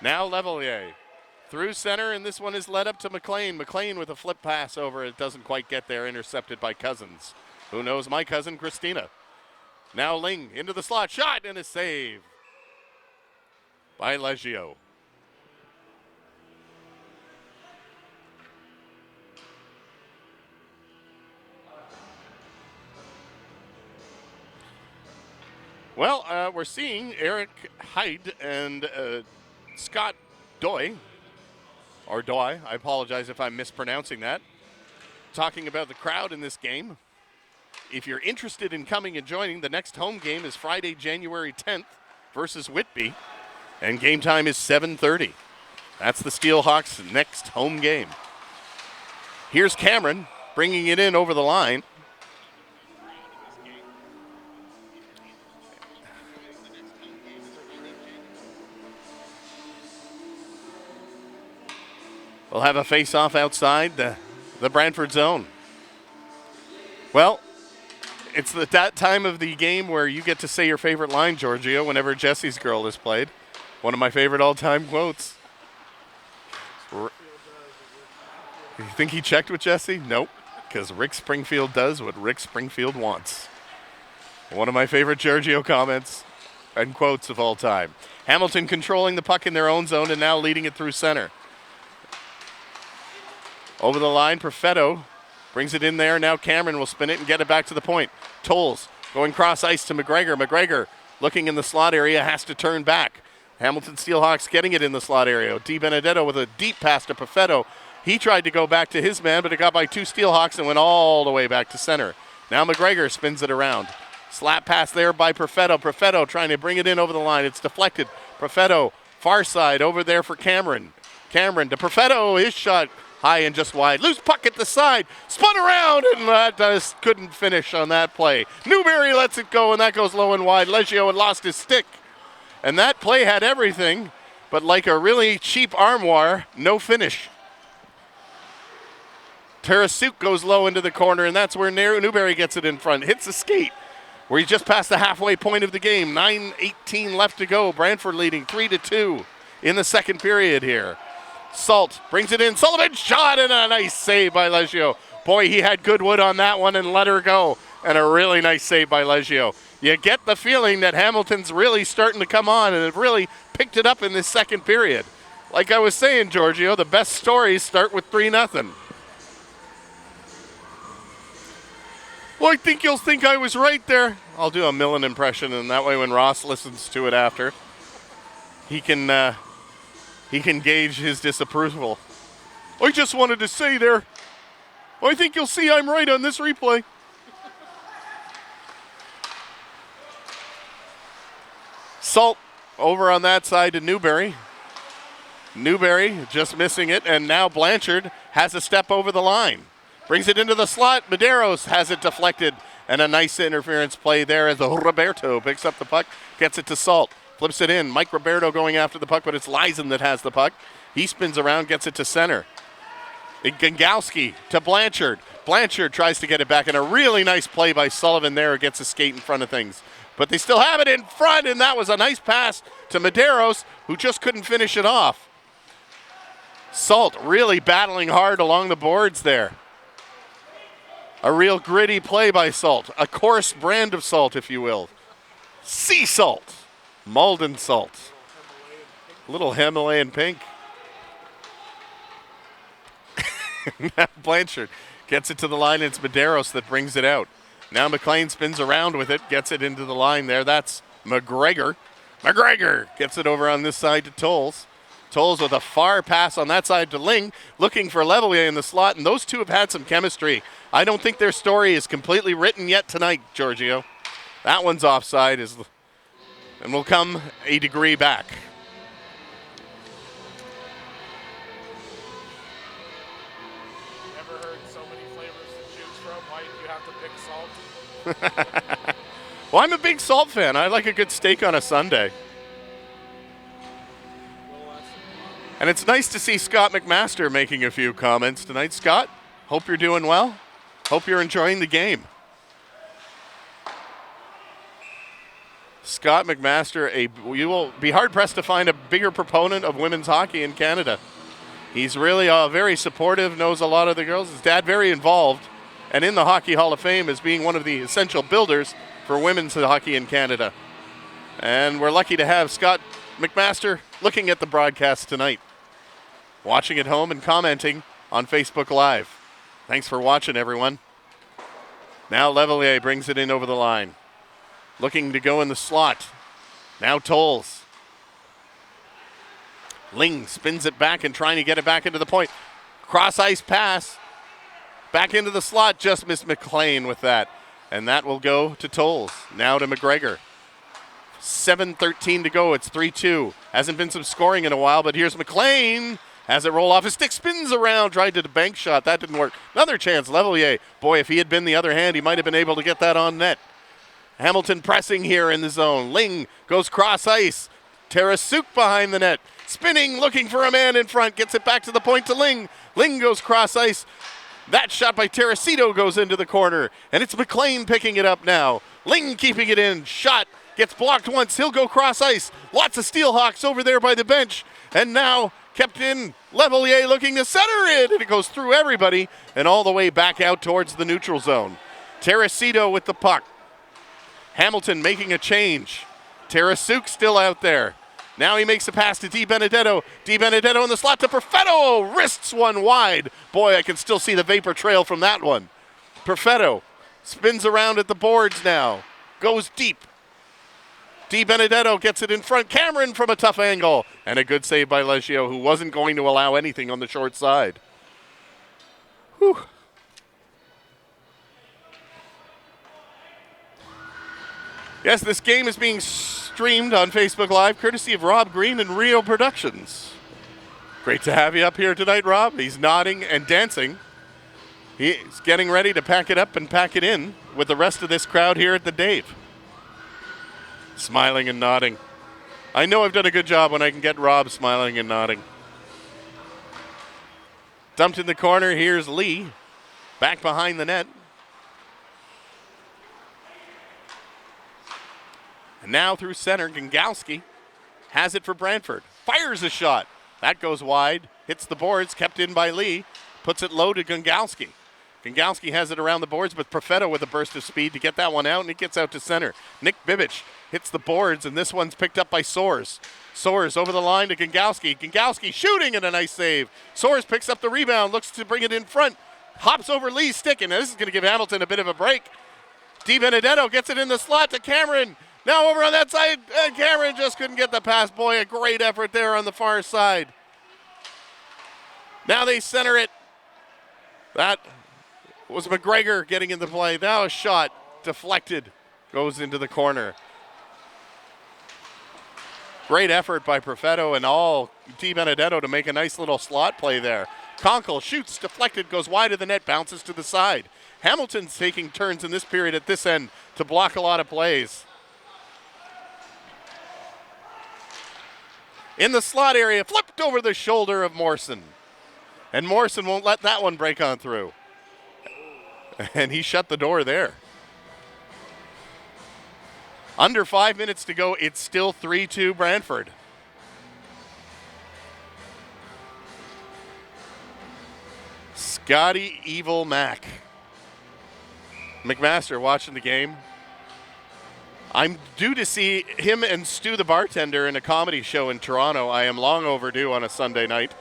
Now Levelier through center, and this one is led up to McLean. McLean with a flip pass over. It doesn't quite get there, intercepted by Cousins. Who knows? My cousin Christina. Now Ling into the slot. Shot and a save by Leggio. Well, we're seeing Eric Hyde and Scott Doy, or Doy, I apologize if I'm mispronouncing that, talking about the crowd in this game. If you're interested in coming and joining, the next home game is Friday, January 10th versus Whitby, and game time is 7:30. That's the Steelhawks' next home game. Here's Cameron bringing it in over the line. We'll have a face-off outside the Brantford zone. Well, it's that time of the game where you get to say your favorite line, Giorgio, whenever Jesse's Girl is played. One of my favorite all-time quotes. You think he checked with Jesse? Nope, because Rick Springfield does what Rick Springfield wants. One of my favorite Giorgio comments and quotes of all time. Hamilton controlling the puck in their own zone and now leading it through center. Over the line, Perfetto brings it in there. Now Cameron will spin it and get it back to the point. Tolles going cross ice to McGregor. McGregor looking in the slot area, has to turn back. Hamilton Steelhawks getting it in the slot area. Di Benedetto with a deep pass to Perfetto. He tried to go back to his man, but it got by 2 Steelhawks and went all the way back to center. Now McGregor spins it around. Slap pass there by Perfetto. Perfetto trying to bring it in over the line. It's deflected. Perfetto, far side, over there for Cameron. Cameron to Perfetto. His shot high and just wide. Loose puck at the side. Spun around, and that just couldn't finish on that play. Newberry lets it go, and that goes low and wide. Leggio had lost his stick. And that play had everything, but like a really cheap armoire, no finish. Tarasuk goes low into the corner, and that's where Newberry gets it in front. Hits the skate, where he's just past the halfway point of the game. 9:18 left to go. Brantford leading 3-2 in the second period here. Salt brings it in. Sullivan shot, and a nice save by Leggio. Boy, he had good wood on that one and let her go. And a really nice save by Leggio. You get the feeling that Hamilton's really starting to come on and have really picked it up in this second period. Like I was saying, Giorgio, the best stories start with 3-0. Well, I think you'll think I was right there. I'll do a Millen impression, and that way when Ross listens to it after, he can gauge his disapproval. I just wanted to say there, I think you'll see I'm right on this replay. Salt over on that side to Newberry. Newberry just missing it, and now Blanchard has a step over the line. Brings it into the slot. Medeiros has it deflected, and a nice interference play there as Roberto picks up the puck, gets it to Salt, flips it in. Mike Roberto going after the puck, but it's Leisen that has the puck. He spins around, gets it to center. Gangowski to Blanchard. Blanchard tries to get it back, and a really nice play by Sullivan there, gets a skate in front of things. But they still have it in front, and that was a nice pass to Medeiros, who just couldn't finish it off. Salt really battling hard along the boards there. A real gritty play by Salt. A coarse brand of salt, if you will. Sea salt. Malden salt. Little Himalayan pink. Blanchard gets it to the line, and it's Medeiros that brings it out. Now McLean spins around with it, gets it into the line there. That's McGregor. McGregor gets it over on this side to Tolles. Tolles with a far pass on that side to Ling, looking for Levelier in the slot, and those two have had some chemistry. I don't think their story is completely written yet tonight, Giorgio. That one's offside, and will come a degree back. Never heard so many flavors to choose from. Why did you have to pick salt? Well, I'm a big salt fan. I like a good steak on a Sunday. And it's nice to see Scott McMaster making a few comments tonight. Scott, hope you're doing well. Hope you're enjoying the game. Scott McMaster, you will be hard-pressed to find a bigger proponent of women's hockey in Canada. He's really very supportive, knows a lot of the girls. His dad very involved, and in the Hockey Hall of Fame as being one of the essential builders for women's hockey in Canada. And we're lucky to have Scott McMaster looking at the broadcast tonight, watching at home and commenting on Facebook Live. Thanks for watching, everyone. Now Levelier brings it in over the line. Looking to go in the slot. Now Tolles. Ling spins it back and trying to get it back into the point. Cross-ice pass. Back into the slot. Just missed McLean with that. And that will go to Tolles. Now to McGregor. 7:13 to go. It's 3-2. Hasn't been some scoring in a while, but here's McLean. Has it roll off his stick, spins around, tried to the bank shot. That didn't work. Another chance, Levelier. Boy, if he had been the other hand, he might have been able to get that on net. Hamilton pressing here in the zone. Ling goes cross ice. Tarasuk behind the net. Spinning, looking for a man in front. Gets it back to the point to Ling. Ling goes cross ice. That shot by Teresito goes into the corner. And it's McLean picking it up now. Ling keeping it in. Shot gets blocked once. He'll go cross ice. Lots of Steelhawks over there by the bench. And now kept in. Levelier looking to center it. And it goes through everybody and all the way back out towards the neutral zone. Teresito with the puck. Hamilton making a change. Tarasuk still out there. Now he makes a pass to Di Benedetto. Di Benedetto in the slot to Perfetto. Wrists one wide. Boy, I can still see the vapor trail from that one. Perfetto spins around at the boards now. Goes deep. Di Benedetto gets it in front. Cameron from a tough angle. And a good save by Leggio, who wasn't going to allow anything on the short side. Whew. Yes, this game is being streamed on Facebook Live, courtesy of Rob Green and Rio Productions. Great to have you up here tonight, Rob. He's nodding and dancing. He's getting ready to pack it up and pack it in with the rest of this crowd here at the Dave. Smiling and nodding. I know I've done a good job when I can get Rob smiling and nodding. Dumped in the corner, here's Lee. Back behind the net. And now through center, Gengowski has it for Brantford. Fires a shot. That goes wide. Hits the boards, kept in by Lee. Puts it low to Gengowski. Gengowski has it around the boards, but Perfetto with a burst of speed to get that one out, and it gets out to center. Nick Bibic hits the boards, and this one's picked up by Soares. Soares over the line to Gengowski. Gengowski shooting and a nice save. Soares picks up the rebound, looks to bring it in front. Hops over Lee's stick, and this is going to give Hamilton a bit of a break. Di Benedetto gets it in the slot to Cameron. Now over on that side, Cameron just couldn't get the pass. Boy, a great effort there on the far side. Now they center it. That was McGregor getting in the play. Now a shot deflected, goes into the corner. Great effort by Perfetto and all Di Benedetto to make a nice little slot play there. Conkle shoots, deflected, goes wide of the net, bounces to the side. Hamilton's taking turns in this period at this end to block a lot of plays. In the slot area, flipped over the shoulder of Morrison. And Morrison won't let that one break on through. And he shut the door there. Under 5 minutes to go, it's still 3-2 Brantford. Scotty Evil Mac. McMaster watching the game. I'm due to see him and Stu the bartender in a comedy show in Toronto. I am long overdue on a Sunday night.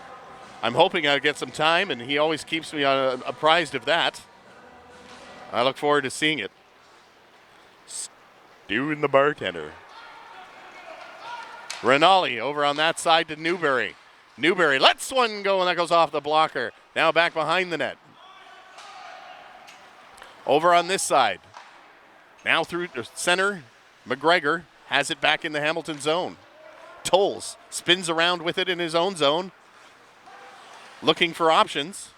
I'm hoping I'll get some time, and he always keeps me apprised of that. I look forward to seeing it. Stu and the bartender. Rinaldi over on that side to Newberry. Newberry lets one go, and that goes off the blocker. Now back behind the net. Over on this side. Now through center. McGregor has it back in the Hamilton zone. Tolles spins around with it in his own zone. Looking for options.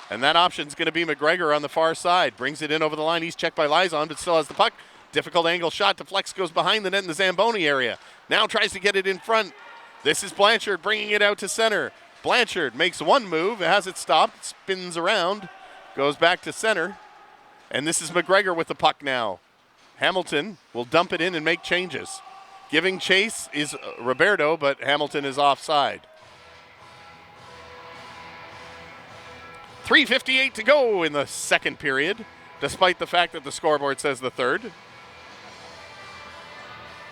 And that option's going to be McGregor on the far side. Brings it in over the line. He's checked by Lizon, but still has the puck. Difficult angle shot. Deflects, goes behind the net in the Zamboni area. Now tries to get it in front. This is Blanchard bringing it out to center. Blanchard makes one move, has it stopped, spins around, goes back to center. And this is McGregor with the puck now. Hamilton will dump it in and make changes. Giving chase is Roberto, but Hamilton is offside. 3:58 to go in the second period, despite the fact that the scoreboard says the third.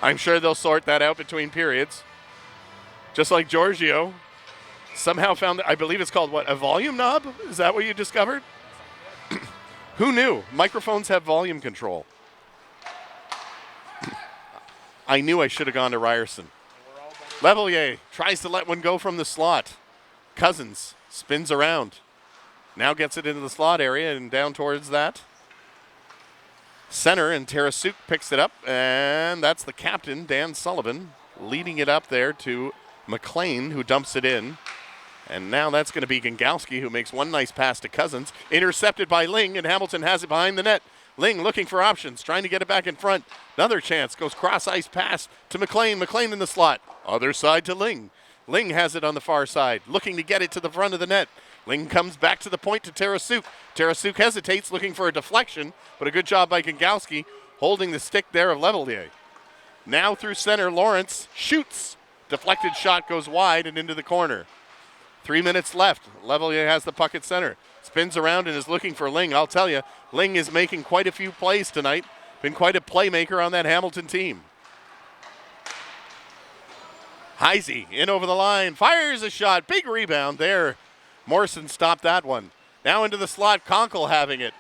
I'm sure they'll sort that out between periods. Just like Giorgio somehow found, I believe it's called what, a volume knob? Is that what you discovered? Who knew? Microphones have volume control. I knew I should have gone to Ryerson. Levelier tries to let one go from the slot. Cousins spins around. Now gets it into the slot area and down towards that. Center, and Tarasuk picks it up, and that's the captain, Dan Sullivan, leading it up there to McLean, who dumps it in. And now that's going to be Gengowski, who makes one nice pass to Cousins. Intercepted by Ling, and Hamilton has it behind the net. Ling looking for options, trying to get it back in front. Another chance, goes cross-ice pass to McLean. McLean in the slot. Other side to Ling. Ling has it on the far side, looking to get it to the front of the net. Ling comes back to the point to Tarasuk. Tarasuk hesitates, looking for a deflection, but a good job by Gengowski holding the stick there of Levelier. Now through center, Lawrence shoots. Deflected shot goes wide and into the corner. 3 minutes left. Levelier has the puck at center. Spins around and is looking for Ling. I'll tell you, Ling is making quite a few plays tonight. Been quite a playmaker on that Hamilton team. Heisey in over the line. Fires a shot. Big rebound there. Morrison stopped that one. Now into the slot. Conkle having it.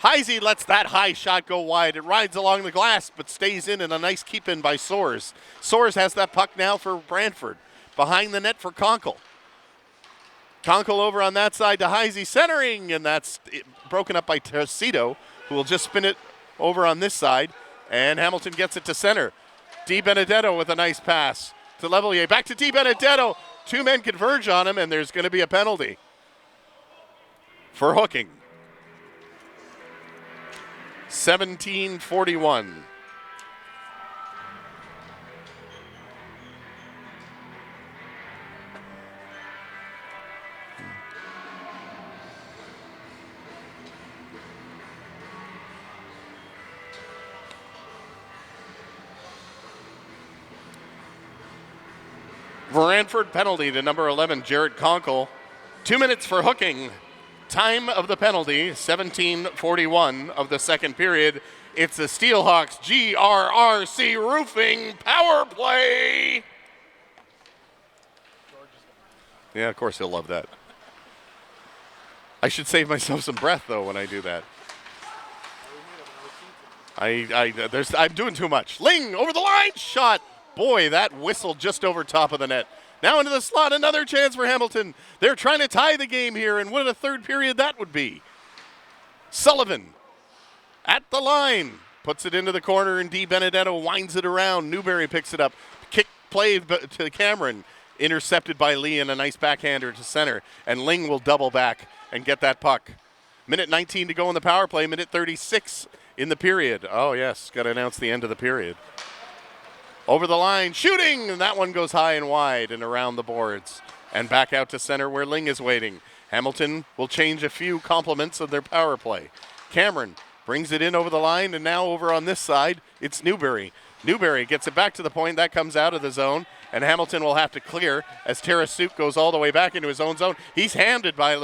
Heisey lets that high shot go wide. It rides along the glass, but stays in, and a nice keep in by Soares. Soares has that puck now for Brantford. Behind the net for Conkle. Conkle over on that side to Heisey, centering, and that's broken up by Tercito, who will just spin it over on this side, and Hamilton gets it to center. Di Benedetto with a nice pass to Levelier. Back to Di Benedetto. Two men converge on him, and there's going to be a penalty for hooking. 17:41. Brantford penalty to number 11, Jared Conkle. 2 minutes for hooking. Time of the penalty, 17:41 of the second period. It's the Steelhawks GRRC Roofing power play. Yeah, of course he'll love that. I should save myself some breath, though, when I do that. I'm doing too much. Ling over the line, shot. Boy, that whistle just over top of the net. Now into the slot, another chance for Hamilton. They're trying to tie the game here, and what a third period that would be. Sullivan at the line, puts it into the corner, and Di Benedetto winds it around. Newberry picks it up. Kick play to Cameron, intercepted by Lee, and a nice backhander to center. And Ling will double back and get that puck. Minute 19 to go in the power play, minute 36 in the period. Oh, yes, got to announce the end of the period. Over the line, shooting, and that one goes high and wide and around the boards. And back out to center where Ling is waiting. Hamilton will change a few complements of their power play. Cameron brings it in over the line, and now over on this side, it's Newberry. Newberry gets it back to the point. That comes out of the zone, and Hamilton will have to clear as Tarasuk goes all the way back into his own zone. He's hounded by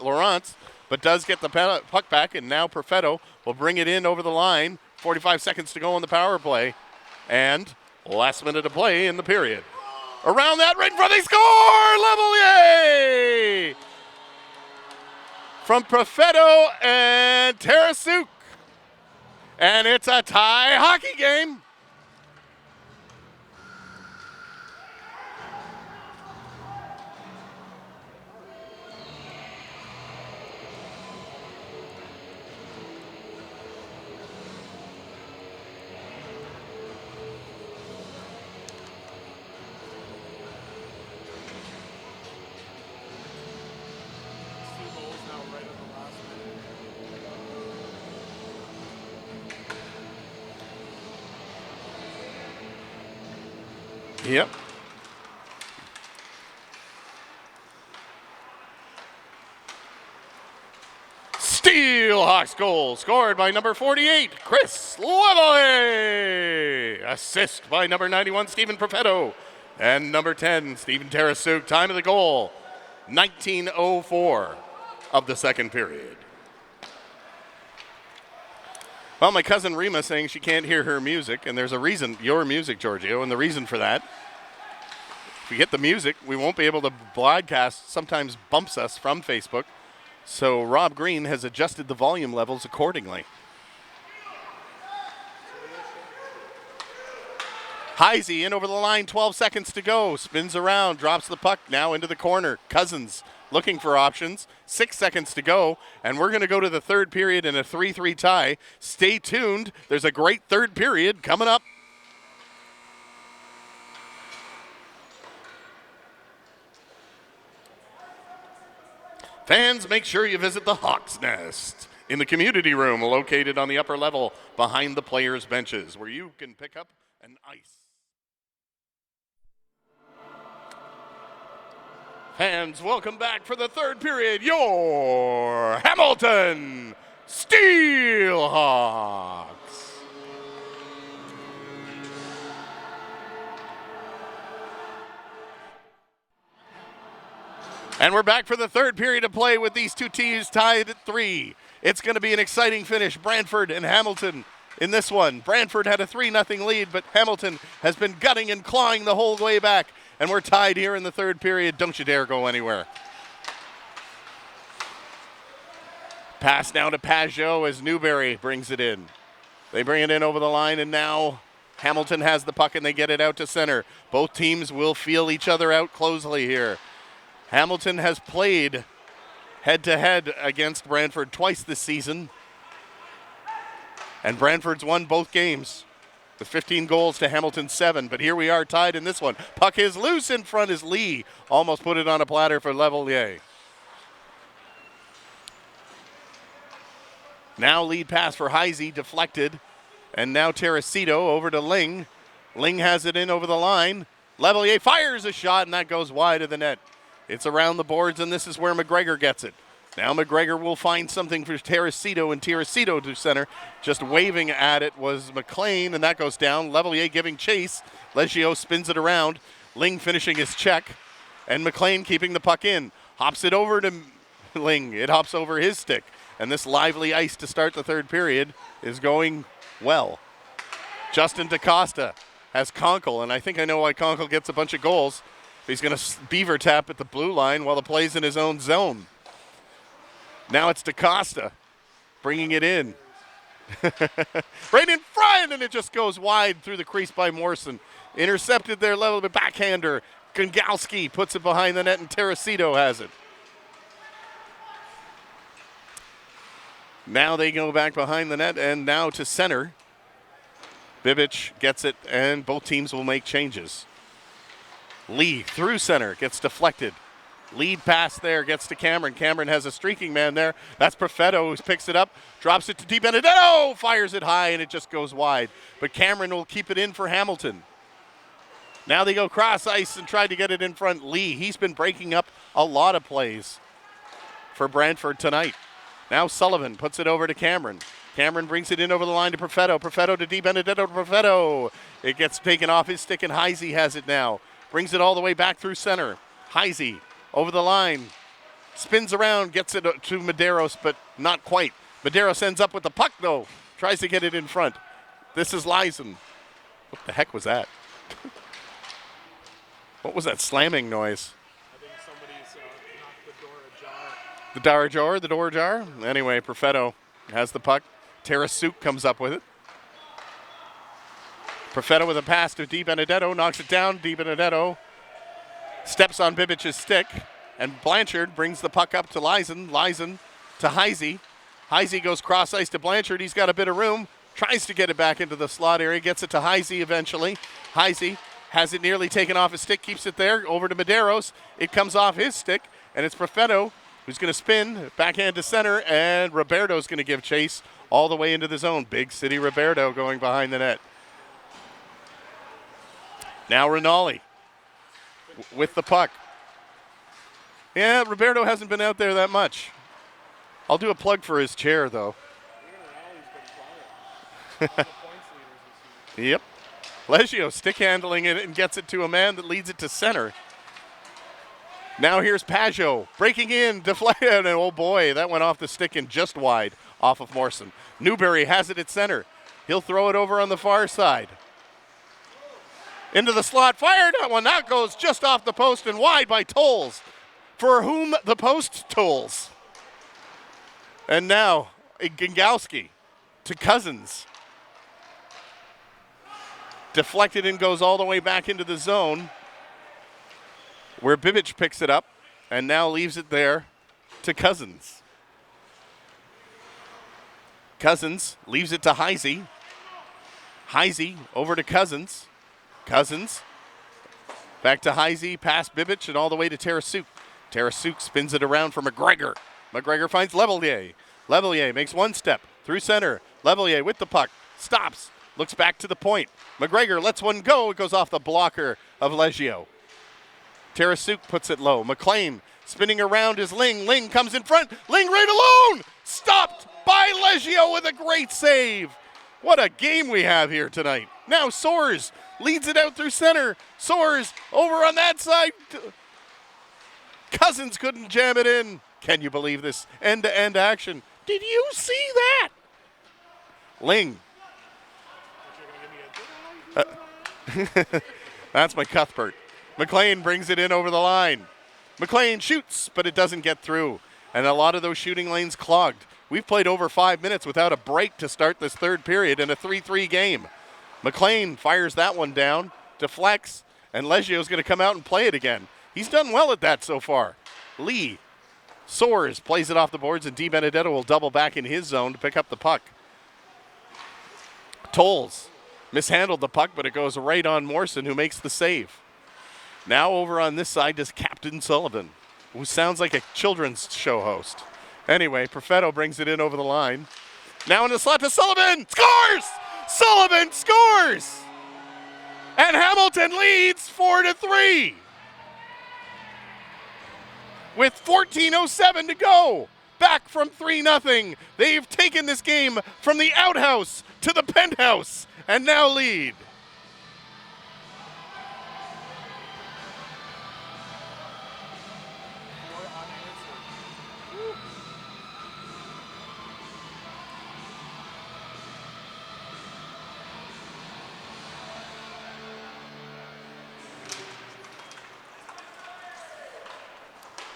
Laurence, but does get the puck back, and now Perfetto will bring it in over the line. 45 seconds to go on the power play. And last minute of play in the period. Around that, right in front, they score! Levelier! From Perfetto and Tarasuk. And it's a tie hockey game. Yep. Steelhawks goal scored by number 48, Chris Levelier. Assist by number 91, Stephen Perfetto. And number 10, Stephen Tarasuk. Time of the goal, 19:04 of the second period. Well, my cousin Rima saying she can't hear her music, and there's a reason, your music, Giorgio, and the reason for that, if we get the music, we won't be able to broadcast, sometimes bumps us from Facebook, so Rob Green has adjusted the volume levels accordingly. Heisey in over the line, 12 seconds to go, spins around, drops the puck, now into the corner. Cousins looking for options, 6 seconds to go, and we're going to go to the third period in a 3-3 tie. Stay tuned. There's a great third period coming up. Fans, make sure you visit the Hawk's Nest in the community room located on the upper level behind the players' benches where you can pick up an ice. Fans, welcome back for the third period. Your Hamilton Steelhawks. And we're back for the third period of play with these two teams tied at 3. It's going to be an exciting finish. Brantford and Hamilton in this one. Brantford had a 3-0 lead, but Hamilton has been gutting and clawing the whole way back. And we're tied here in the third period. Don't you dare go anywhere. Pass now to Pajot as Newberry brings it in. They bring it in over the line, and now Hamilton has the puck, and they get it out to center. Both teams will feel each other out closely here. Hamilton has played head-to-head against Brantford twice this season, and Brantford's won both games with 15 goals to Hamilton's 7. But here we are tied in this one. Puck is loose in front as Lee almost put it on a platter for Levelier. Now lead pass for Heisey, deflected. And now Teresito over to Ling. Ling has it in over the line. Levelier fires a shot, and that goes wide of the net. It's around the boards, and this is where McGregor gets it. Now McGregor will find something for Teresito, and Teresito to center. Just waving at it was McLean, and that goes down. Levelier giving chase. Leggio spins it around. Ling finishing his check, and McLean keeping the puck in. Hops it over to Ling. It hops over his stick. And this lively ice to start the third period is going well. Justin DaCosta has Conkle, and I think I know why Conkle gets a bunch of goals. He's going to beaver tap at the blue line while the play's in his own zone. Now it's DaCosta bringing it in. Right in front, and it just goes wide through the crease by Morrison. Intercepted there, level of a backhander. Gongowski puts it behind the net, and Teresito has it. Now they go back behind the net, and now to center. Bibic gets it, and both teams will make changes. Lee through center, gets deflected. Lead pass there, gets to Cameron. Cameron has a streaking man there. That's Perfetto who picks it up, drops it to Di Benedetto, fires it high, and it just goes wide. But Cameron will keep it in for Hamilton. Now they go cross ice and try to get it in front. Lee, he's been breaking up a lot of plays for Brantford tonight. Now Sullivan puts it over to Cameron. Cameron brings it in over the line to Perfetto. Perfetto to Di Benedetto to Perfetto. It gets taken off his stick, and Heisey has it now. Brings it all the way back through center. Heisey over the line. Spins around, gets it to Medeiros, but not quite. Medeiros ends up with the puck, though. Tries to get it in front. This is Lyson. What the heck was that? What was that slamming noise? The door ajar. Anyway, Perfetto has the puck. Tarasuk comes up with it. Perfetto with a pass to Di Benedetto, knocks it down. Di Benedetto steps on Bibic's stick, and Blanchard brings the puck up to Lyson. Lyson to Heisey. Heisey goes cross ice to Blanchard. He's got a bit of room. Tries to get it back into the slot area. Gets it to Heisey eventually. Heisey has it nearly taken off his stick. Keeps it there. Over to Medeiros. It comes off his stick, and it's Perfetto who's going to spin, backhand to center, and Roberto's going to give chase all the way into the zone. Big City Roberto going behind the net. Now Rinaldi with the puck. Yeah, Roberto hasn't been out there that much. I'll do a plug for his chair, though. Yep. Leggio stick handling it and gets it to a man that leads it to center. Now here's Pajot breaking in, deflected, and oh boy, that went off the stick and just wide off of Morrison. Newberry has it at center. He'll throw it over on the far side. Into the slot, fired that one. That goes just off the post and wide by Tolles, for whom the post tolls. And now Gongowski to Cousins. Deflected and goes all the way back into the zone, where Bibic picks it up and now leaves it there to Cousins. Cousins leaves it to Heisey. Heisey over to Cousins. Cousins back to Heisey, past Bibic, and all the way to Tarasuk. Tarasuk spins it around for McGregor. McGregor finds Levelier. Levelier makes one step through center. Levelier with the puck. Stops. Looks back to the point. McGregor lets one go. It goes off the blocker of Leggio. Tarasuk puts it low. McLean spinning around is Ling. Ling comes in front. Ling right alone. Stopped by Leggio with a great save. What a game we have here tonight. Now Soares leads it out through center. Soares over on that side. Cousins couldn't jam it in. Can you believe this end-to-end action? Did you see that? Ling. That's my Cuthbert. McLean brings it in over the line. McLean shoots, but it doesn't get through. And a lot of those shooting lanes clogged. We've played over 5 minutes without a break to start this third period in a 3-3 game. McLean fires that one down, deflects, and Leggio's going to come out and play it again. He's done well at that so far. Lee soars, plays it off the boards, and DiBenedetto will double back in his zone to pick up the puck. Tolles mishandled the puck, but it goes right on Morrison, who makes the save. Now over on this side is Captain Sullivan, who sounds like a children's show host. Anyway, Perfetto brings it in over the line. Now in the slot to Sullivan. Scores! Sullivan scores! And Hamilton leads 4-3. With 14:07 to go. Back from 3-0. They've taken this game from the outhouse to the penthouse and now lead.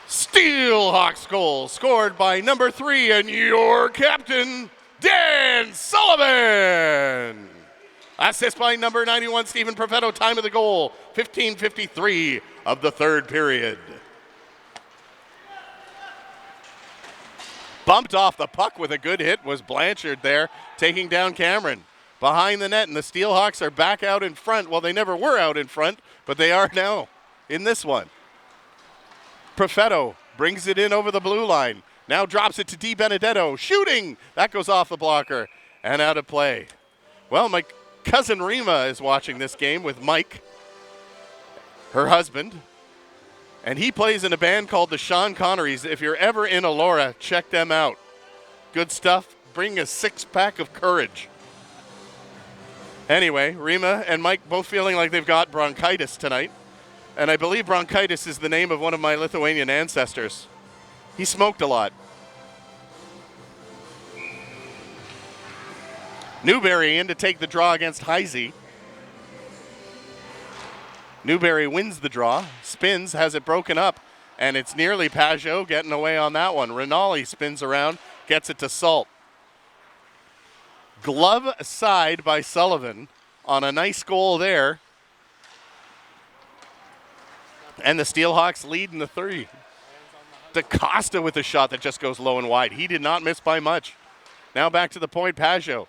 Steelhawks goal scored by number 3 and your captain, Dan Sullivan. Assist by number 91, Stephen Perfetto. Time of the goal, 15:53 of the third period. Bumped off the puck with a good hit was Blanchard there, taking down Cameron. Behind the net, and the Steelhawks are back out in front. Well, they never were out in front, but they are now in this one. Perfetto brings it in over the blue line. Now drops it to DiBenedetto. Shooting! That goes off the blocker and out of play. Well, my cousin Rima is watching this game with Mike, her husband. And he plays in a band called the Sean Connerys. If you're ever in Elora, check them out. Good stuff. Bring a 6-pack of courage. Anyway, Rima and Mike both feeling like they've got bronchitis tonight. And I believe bronchitis is the name of one of my Lithuanian ancestors. He smoked a lot. Newberry in to take the draw against Heisey. Newberry wins the draw, spins, has it broken up, and it's nearly Pajot getting away on that one. Rinaldi spins around, gets it to Salt. Glove side by Sullivan on a nice goal there. And the Steelhawks lead in the 3. DaCosta with a shot that just goes low and wide. He did not miss by much. Now back to the point, Pajot.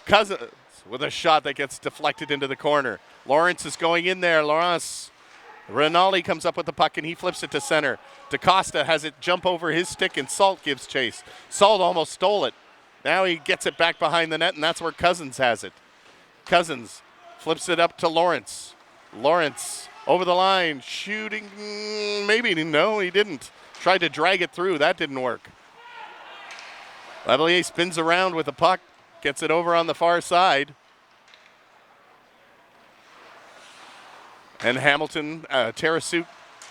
Cousins with a shot that gets deflected into the corner. Lawrence is going in there. Lawrence. Rinaldi comes up with the puck and he flips it to center. DaCosta has it jump over his stick and Salt gives chase. Salt almost stole it. Now he gets it back behind the net and that's where Cousins has it. Cousins flips it up to Lawrence. Lawrence over the line, shooting, maybe, no, he didn't. Tried to drag it through, that didn't work. Lavalier spins around with the puck, gets it over on the far side. And Hamilton, Tarasuk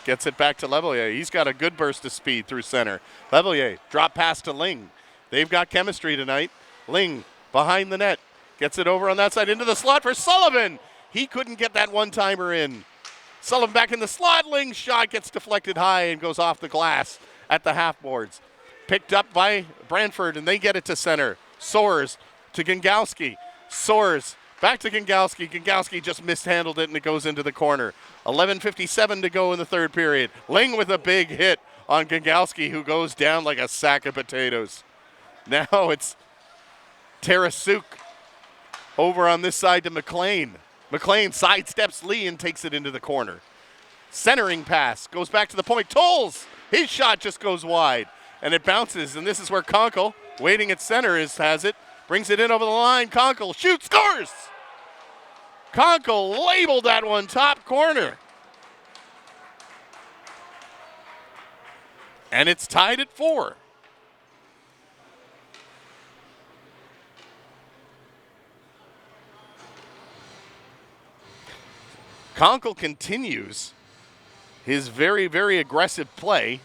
gets it back to Lavalier. He's got a good burst of speed through center. Lavalier, drop pass to Ling. They've got chemistry tonight. Ling, behind the net, gets it over on that side into the slot for Sullivan. He couldn't get that one-timer in. Sullivan back in the slot. Ling's shot gets deflected high and goes off the glass at the half boards. Picked up by Brantford, and they get it to center. Soars to Gengowski. Soars back to Gengowski. Gengowski just mishandled it, and it goes into the corner. 11:57 to go in the third period. Ling with a big hit on Gengowski, who goes down like a sack of potatoes. Now it's Tarasuk over on this side to McLean. McLean sidesteps Lee and takes it into the corner. Centering pass goes back to the point. Tolles, his shot just goes wide. And it bounces, and this is where Conkle, waiting at center, has it. Brings it in over the line. Conkle shoots, scores! Conkle labeled that one top corner. And it's tied at 4. Conkle continues his very, very aggressive play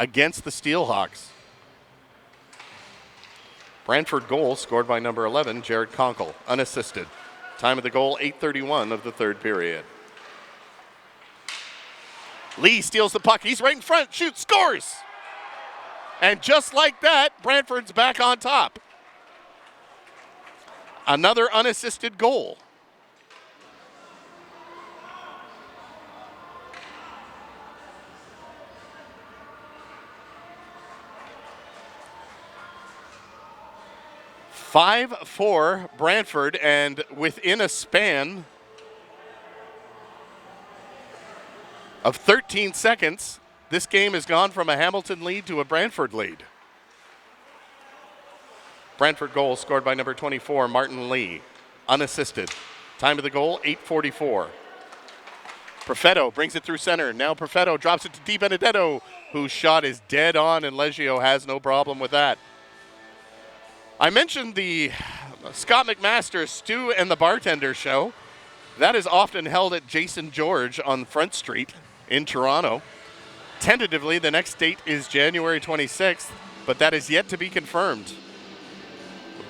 against the Steelhawks. Brantford goal scored by number 11, Jared Conkle, unassisted. Time of the goal, 8:31 of the third period. Lee steals the puck. He's right in front. Shoots, scores! And just like that, Brantford's back on top. Another unassisted goal. Five for Brantford, and within a span of 13 seconds, this game has gone from a Hamilton lead to a Brantford lead. Brantford goal scored by number 24, Martin Lee, unassisted. Time of the goal, 8:44. Perfetto brings it through center. Now Perfetto drops it to Di Benedetto, whose shot is dead on, and Leggio has no problem with that. I mentioned the Scott McMaster Stew and the Bartender show. That is often held at Jason George on Front Street in Toronto. Tentatively, the next date is January 26th, but that is yet to be confirmed.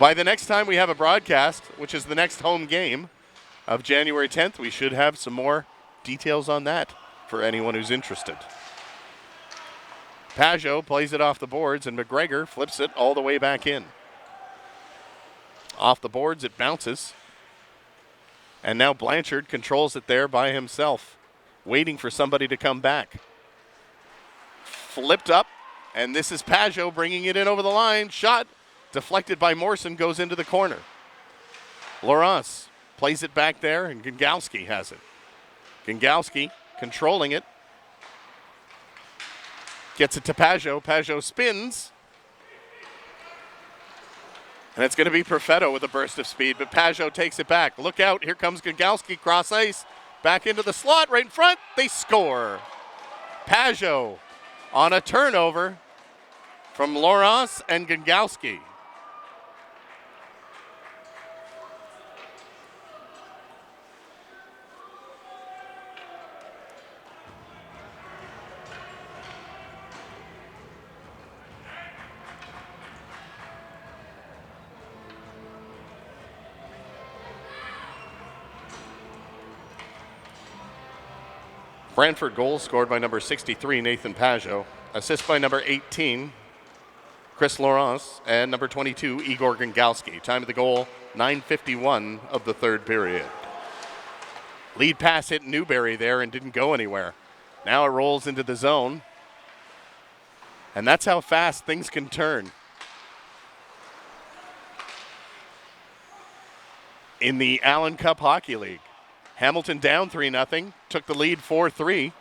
By the next time we have a broadcast, which is the next home game of January 10th, we should have some more details on that for anyone who's interested. Pajot plays it off the boards, and McGregor flips it all the way back in. Off the boards, it bounces. And now Blanchard controls it there by himself, waiting for somebody to come back. Flipped up, and this is Pajot bringing it in over the line. Shot deflected by Morrison, goes into the corner. Laurence plays it back there, and Gingowski has it. Gingowski controlling it. Gets it to Pajot. Pajot spins. And it's going to be Perfetto with a burst of speed, but Pajot takes it back. Look out, here comes Gingowski, cross ice, back into the slot, right in front. They score. Pajot on a turnover from Laurence and Gingowski. Brantford goal scored by number 63, Nathan Pajot. Assist by number 18, Chris Laurence, and number 22, Igor Gingowski. Time of the goal, 9:51 of the third period. Lead pass hit Newberry there and didn't go anywhere. Now it rolls into the zone. And that's how fast things can turn. In the Allen Cup Hockey League, Hamilton down 3-0, took the lead 4-3,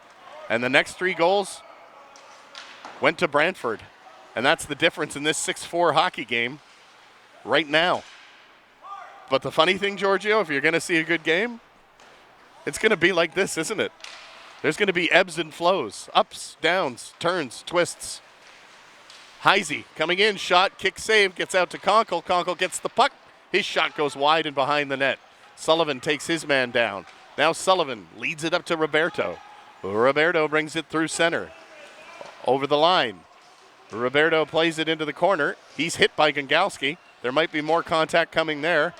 and the next three goals went to Brantford. And that's the difference in this 6-4 hockey game right now. But the funny thing, Giorgio, if you're going to see a good game, it's going to be like this, isn't it? There's going to be ebbs and flows, ups, downs, turns, twists. Heisey coming in, shot, kick, save, gets out to Conkle. Conkle gets the puck. His shot goes wide and behind the net. Sullivan takes his man down. Now Sullivan leads it up to Roberto. Roberto brings it through center. Over the line. Roberto plays it into the corner. He's hit by Gingowski. There might be more contact coming there.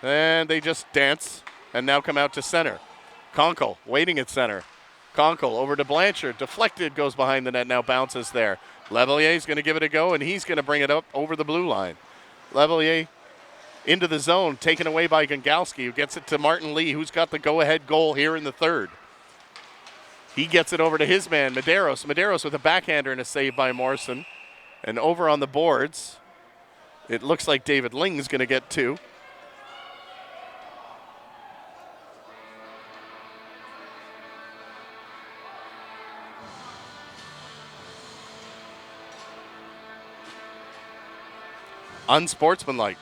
And they just dance and now come out to center. Conkle waiting at center. Conkle over to Blanchard. Deflected, goes behind the net, now bounces there. Levelier's going to give it a go, and he's going to bring it up over the blue line. Levelier into the zone, taken away by Gingowski, who gets it to Martin Lee, who's got the go-ahead goal here in the third. He gets it over to his man, Medeiros. Medeiros with a backhander and a save by Morrison. And over on the boards, it looks like David Ling's going to get two. Unsportsmanlike.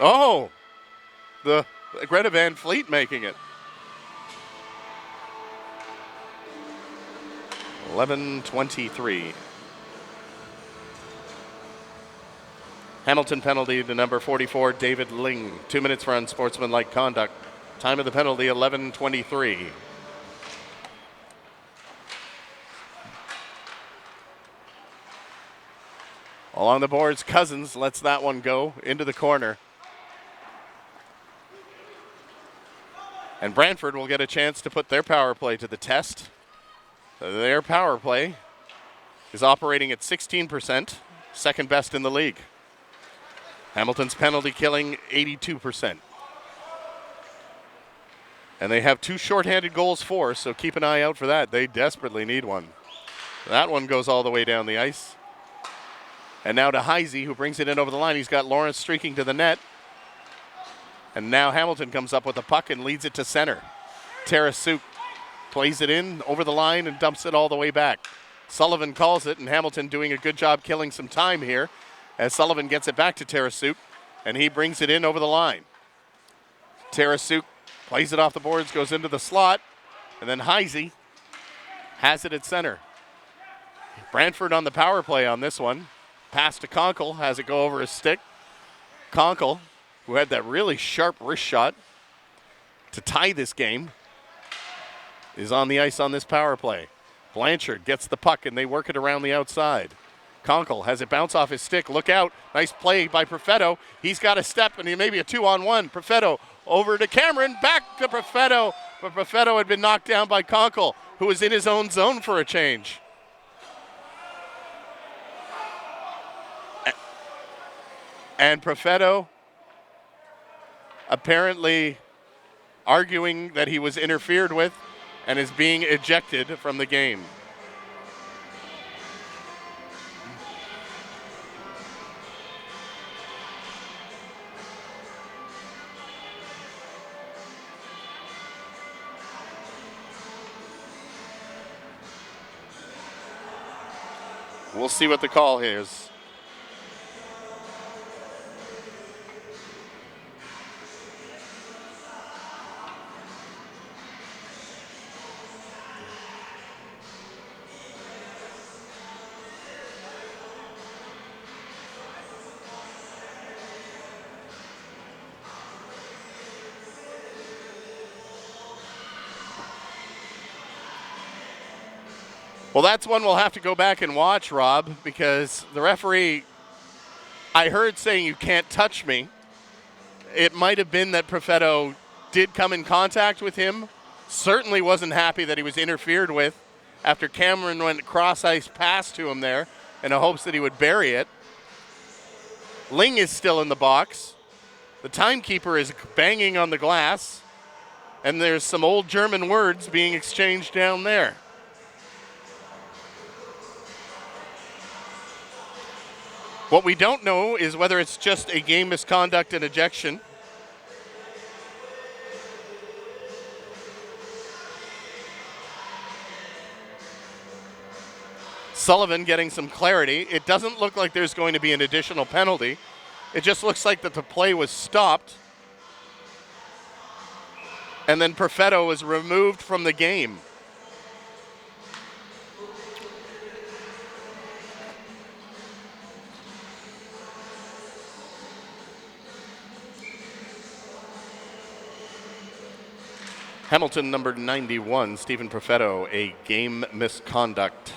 Oh, the Greta Van Fleet making it. 11:23. Hamilton penalty to number 44, David Ling. 2 minutes for unsportsmanlike conduct. Time of the penalty, 11:23. Along the boards, Cousins lets that one go into the corner. And Brantford will get a chance to put their power play to the test. Their power play is operating at 16%, second best in the league. Hamilton's penalty killing 82%. And they have 2 shorthanded goals for, so keep an eye out for that. They desperately need one. That one goes all the way down the ice. And now to Heisey, who brings it in over the line. He's got Lawrence streaking to the net. And now Hamilton comes up with the puck and leads it to center. Tarasuk plays it in over the line and dumps it all the way back. Sullivan calls it, and Hamilton doing a good job killing some time here as Sullivan gets it back to Tarasuk, and he brings it in over the line. Tarasuk plays it off the boards, goes into the slot, and then Heisey has it at center. Brantford on the power play on this one. Pass to Conkle, has it go over his stick. Conkle, who had that really sharp wrist shot to tie this game, is on the ice on this power play. Blanchard gets the puck, and they work it around the outside. Conkle has it bounce off his stick. Look out. Nice play by Perfetto. He's got a step, and he may be a 2-on-1. Perfetto over to Cameron, back to Perfetto. But Perfetto had been knocked down by Conkle, who was in his own zone for a change. And Perfetto apparently arguing that he was interfered with and is being ejected from the game. We'll see what the call is. Well, that's one we'll have to go back and watch, Rob, because the referee, I heard saying you can't touch me. It might have been that Perfetto did come in contact with him. Certainly wasn't happy that he was interfered with after Cameron went cross-ice pass to him there in the hopes that he would bury it. Ling is still in the box. The timekeeper is banging on the glass, and there's some old German words being exchanged down there. What we don't know is whether it's just a game misconduct and ejection. Sullivan getting some clarity. It doesn't look like there's going to be an additional penalty. It just looks like that the play was stopped. And then Perfetto was removed from the game. Hamilton, number 91, Stephen Perfetto, a game misconduct.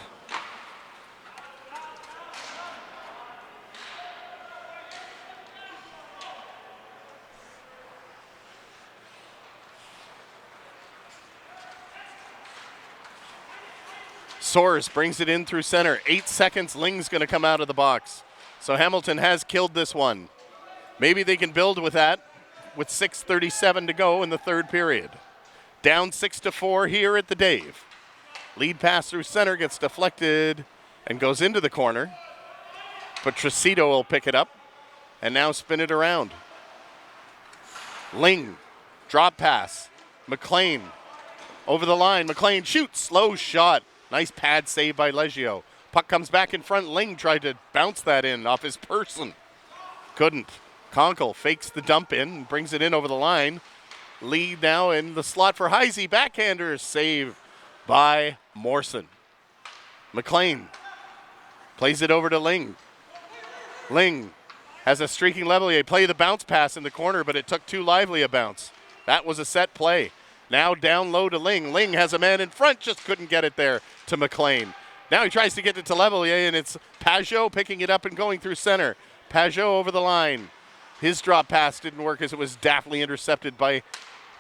Soares brings it in through center. 8 seconds, Ling's going to come out of the box. So Hamilton has killed this one. Maybe they can build with that with 6:37 to go in the third period. Down 6-4 here at the Dave. Lead pass through center gets deflected and goes into the corner. But Tricito will pick it up and now spin it around. Ling, drop pass. McLean over the line. McLean shoots, slow shot. Nice pad save by Leggio. Puck comes back in front. Ling tried to bounce that in off his person. Couldn't. Conkle fakes the dump in and brings it in over the line. Lead now in the slot for Heisey. Backhander save by Morrison. McLean plays it over to Ling. Ling has a streaking level. He played the bounce pass in the corner, but it took too lively a bounce. That was a set play. Now down low to Ling. Ling has a man in front, just couldn't get it there to McLean. Now he tries to get it to Levelier, and it's Pajot picking it up and going through center. Pajot over the line. His drop pass didn't work as it was daftly intercepted by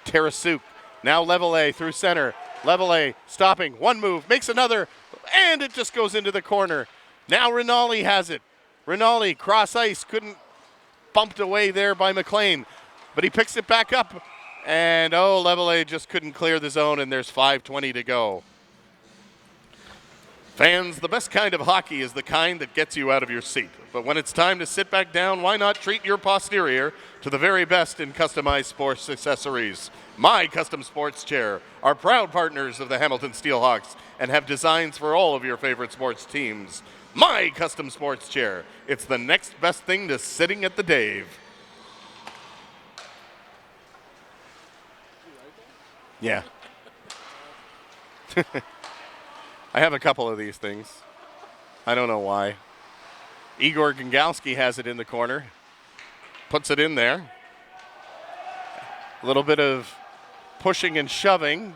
Tarasuk. Now Levelier through center. Level A, stopping, one move, makes another, and it just goes into the corner. Now Rinaldi has it. Rinaldi, cross ice, couldn't bumped away there by McLean, but he picks it back up, and Level A just couldn't clear the zone, and there's 5:20 to go. Fans, the best kind of hockey is the kind that gets you out of your seat. But when it's time to sit back down, why not treat your posterior to the very best in customized sports accessories? My Custom Sports Chair are proud partners of the Hamilton Steelhawks and have designs for all of your favorite sports teams. My Custom Sports Chair. It's the next best thing to sitting at the Dave. Yeah. I have a couple of these things. I don't know why. Igor Gangalski has it in the corner. Puts it in there. A little bit of pushing and shoving,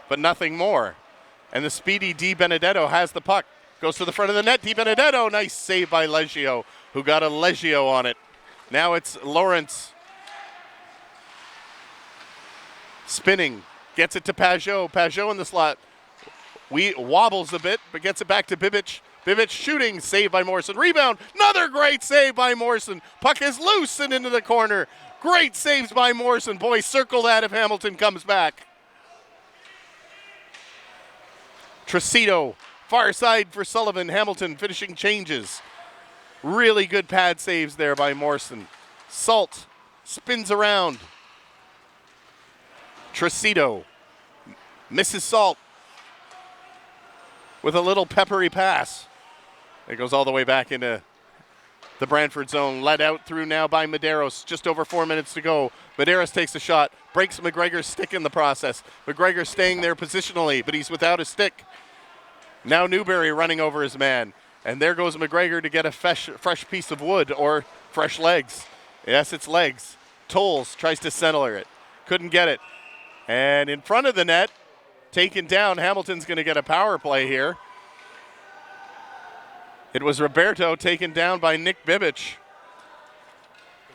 but nothing more. And the speedy Di Benedetto has the puck. Goes to the front of the net. Di Benedetto, nice save by Leggio, who got a Leggio on it. Now it's Lawrence. Spinning. Gets it to Pajot. Pajot in the slot. Wobbles a bit, but gets it back to Bibic. Bibic shooting, save by Morrison. Rebound, another great save by Morrison. Puck is loose and into the corner. Great saves by Morrison. Boy, circle that if Hamilton comes back. Tracito, far side for Sullivan. Hamilton finishing changes. Really good pad saves there by Morrison. Salt spins around. Tracito misses Salt with a little peppery pass. It goes all the way back into the Brantford zone. Led out through now by Medeiros. Just over 4 minutes to go. Medeiros takes a shot. Breaks McGregor's stick in the process. McGregor staying there positionally, but he's without a stick. Now Newberry running over his man. And there goes McGregor to get a fresh piece of wood or fresh legs. Yes, it's legs. Tolles tries to center it. Couldn't get it. And in front of the net, taken down. Hamilton's going to get a power play here. It was Roberto taken down by Nick Bibic.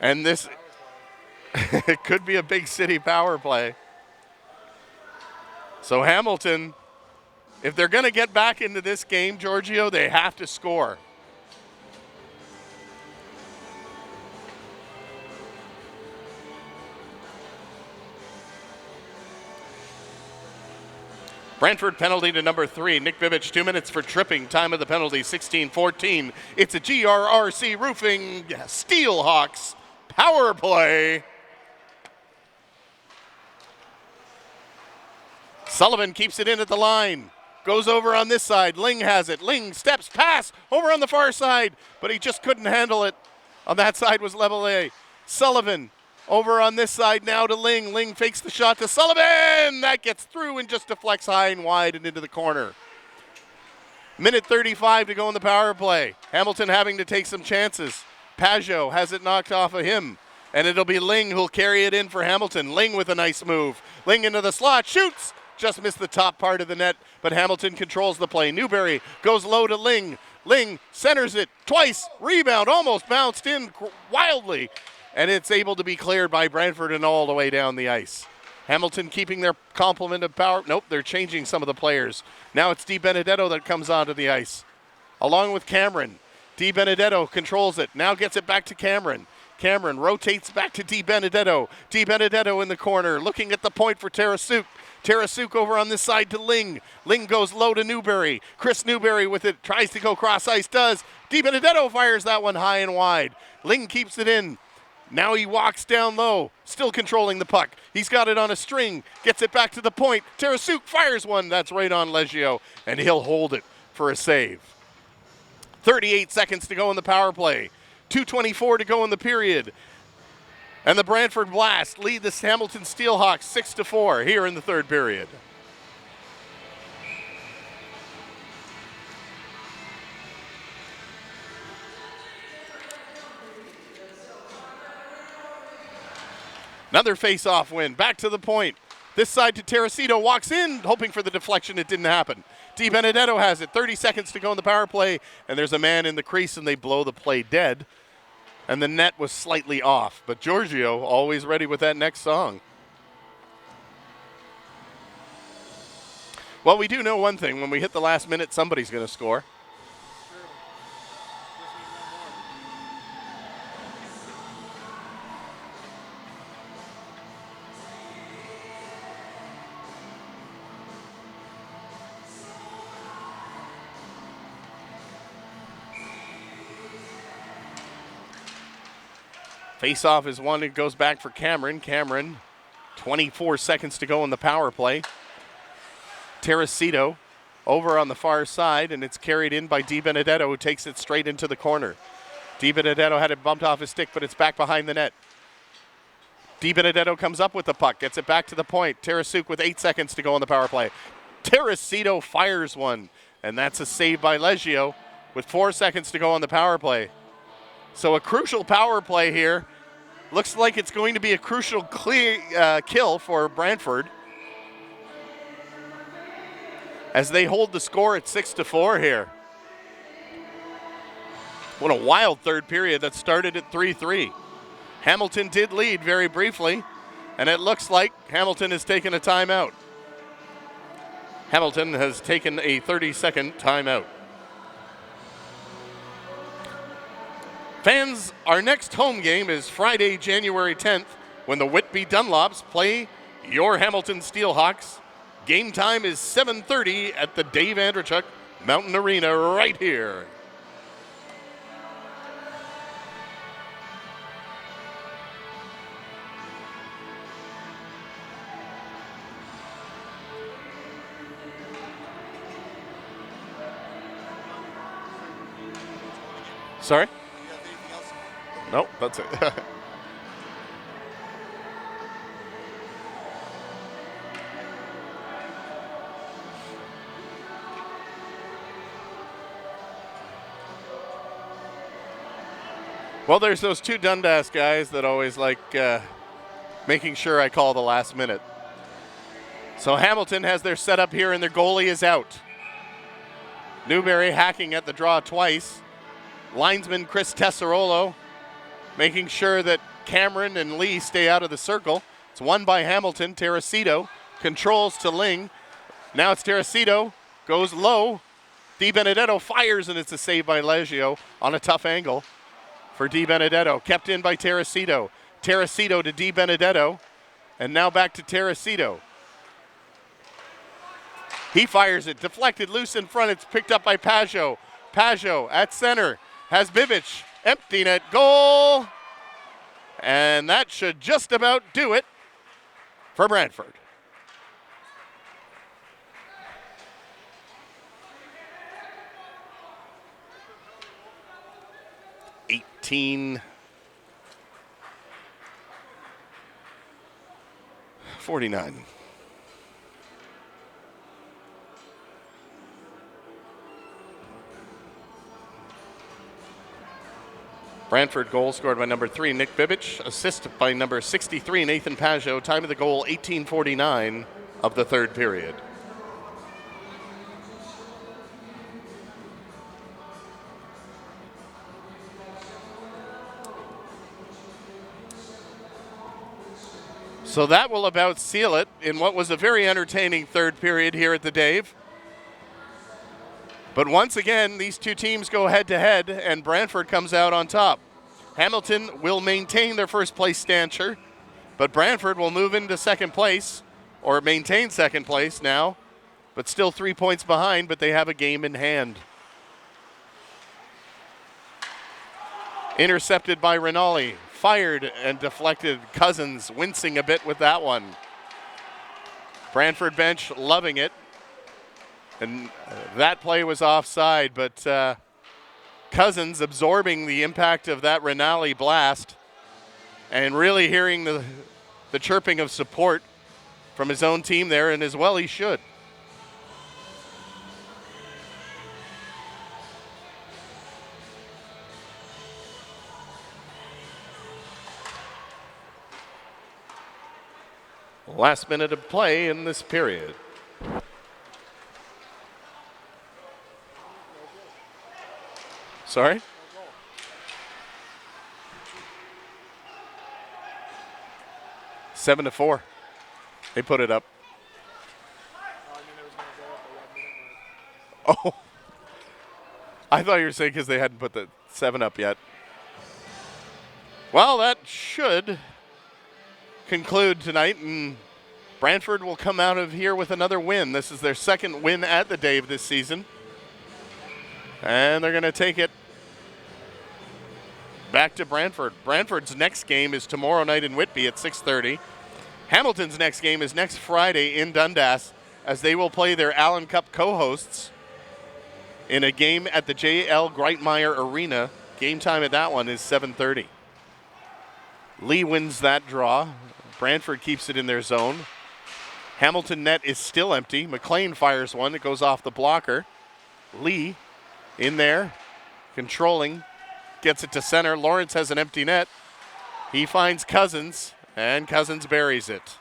And this it could be a big city power play. So Hamilton, if they're going to get back into this game, Giorgio, they have to score. Brantford penalty to number 3. Nick Bibic, 2 minutes for tripping. Time of the penalty, 16:14. It's a GRRC Roofing Steelhawks power play. Sullivan keeps it in at the line. Goes over on this side. Ling has it. Ling steps pass over on the far side, but he just couldn't handle it. On that side was Level A. Sullivan over on this side now to Ling. Ling fakes the shot to Sullivan. That gets through and just deflects high and wide and into the corner. Minute 35 to go in the power play. Hamilton having to take some chances. Pajot has it knocked off of him. And it'll be Ling who'll carry it in for Hamilton. Ling with a nice move. Ling into the slot. Shoots. Just missed the top part of the net, but Hamilton controls the play. Newberry goes low to Ling. Ling centers it twice. Rebound almost bounced in wildly. And it's able to be cleared by Brantford and all the way down the ice. Hamilton keeping their complement of power. Nope, they're changing some of the players. Now it's Di Benedetto that comes onto the ice, along with Cameron. Di Benedetto controls it. Now gets it back to Cameron. Cameron rotates back to Di Benedetto. Di Benedetto in the corner, looking at the point for Tarasuk. Tarasuk over on this side to Ling. Ling goes low to Newberry. Chris Newberry with it, tries to go cross ice, does. Di Benedetto fires that one high and wide. Ling keeps it in. Now he walks down low, still controlling the puck. He's got it on a string, gets it back to the point. Tarasuk fires one, that's right on Leggio, and he'll hold it for a save. 38 seconds to go in the power play. 2:24 to go in the period. And the Brantford Blast lead the Hamilton Steelhawks 6-4 here in the third period. Another face-off win, back to the point. This side to Teresito, walks in, hoping for the deflection. It didn't happen. Di Benedetto has it. 30 seconds to go in the power play, and there's a man in the crease, and they blow the play dead. And the net was slightly off. But Giorgio, always ready with that next song. Well, we do know one thing. When we hit the last minute, somebody's going to score. Face-off is one. It goes back for Cameron. Cameron, 24 seconds to go in the power play. Teresito over on the far side, and it's carried in by DiBenedetto, who takes it straight into the corner. DiBenedetto had it bumped off his stick, but it's back behind the net. DiBenedetto comes up with the puck, gets it back to the point. Tarasuk with 8 seconds to go on the power play. Teresito fires one, and that's a save by Leggio with 4 seconds to go on the power play. So a crucial power play here. Looks like it's going to be a crucial kill for Brantford as they hold the score at 6-4 here. What a wild third period that started at 3-3. Hamilton did lead very briefly, and it looks like Hamilton has taken a timeout. Hamilton has taken a 30-second timeout. Fans, our next home game is Friday, January 10th, when the Whitby Dunlops play your Hamilton Steelhawks. Game time is 7:30 at the Dave Andrechuk Mountain Arena right here. Sorry? Nope, that's it. Well, there's those two Dundas guys that always like making sure I call the last minute. So Hamilton has their setup here, and their goalie is out. Newberry hacking at the draw twice. Linesman Chris Tesserolo making sure that Cameron and Lee stay out of the circle. It's won by Hamilton. Teresito controls to Ling. Now it's Teresito, goes low. DiBenedetto fires, and it's a save by Leggio on a tough angle for DiBenedetto. Kept in by Teresito. Teresito to DiBenedetto, and now back to Teresito. He fires it, deflected, loose in front. It's picked up by Pajot. Pajot at center has Bibic. Empty net goal. And that should just about do it for Brantford. $18.49. Brantford goal scored by number 3, Nick Bibic. Assist by number 63, Nathan Pajot. Time of the goal, 18:49 of the third period. So that will about seal it in what was a very entertaining third period here at the Dave. But once again, these two teams go head-to-head, and Brantford comes out on top. Hamilton will maintain their first place stature, but Brantford will move into second place, or maintain second place now, but still 3 points behind, but they have a game in hand. Intercepted by Rinaldi, fired and deflected. Cousins wincing a bit with that one. Brantford bench loving it. And that play was offside, but Cousins absorbing the impact of that Rinaldi blast and really hearing the chirping of support from his own team there, and as well he should. Last minute of play in this period. Sorry? 7-4. They put it up. I mean, there was no goal. Oh, I thought you were saying because they hadn't put the 7 up yet. Well, that should conclude tonight, and Brantford will come out of here with another win. This is their second win at the Dave this season. And they're going to take it back to Brantford. Brantford's next game is tomorrow night in Whitby at 6:30. Hamilton's next game is next Friday in Dundas, as they will play their Allen Cup co-hosts in a game at the J.L. Greitmeyer Arena. Game time at that one is 7:30. Lee wins that draw. Brantford keeps it in their zone. Hamilton net is still empty. McLean fires one. It goes off the blocker. Lee in there, controlling, gets it to center. Lawrence has an empty net. He finds Cousins, and Cousins buries it.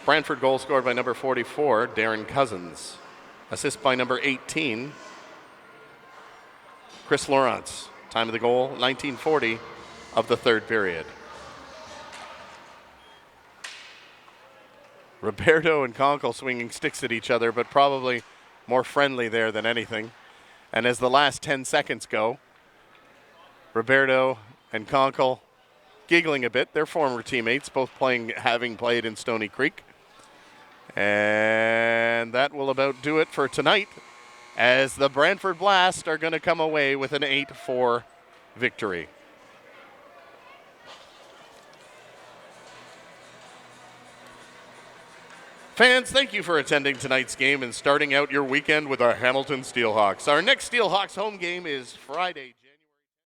Brantford goal scored by number 44, Darren Cousins. Assist by number 18, Chris Lawrence. Time of the goal, 19:40 of the third period. Roberto and Conkle swinging sticks at each other, but probably more friendly there than anything. And as the last 10 seconds go, Roberto and Conkle giggling a bit. They're former teammates, both having played in Stony Creek. And that will about do it for tonight, as the Brantford Blast are going to come away with an 8-4 victory. Fans, thank you for attending tonight's game and starting out your weekend with our Hamilton Steelhawks. Our next Steelhawks home game is Friday.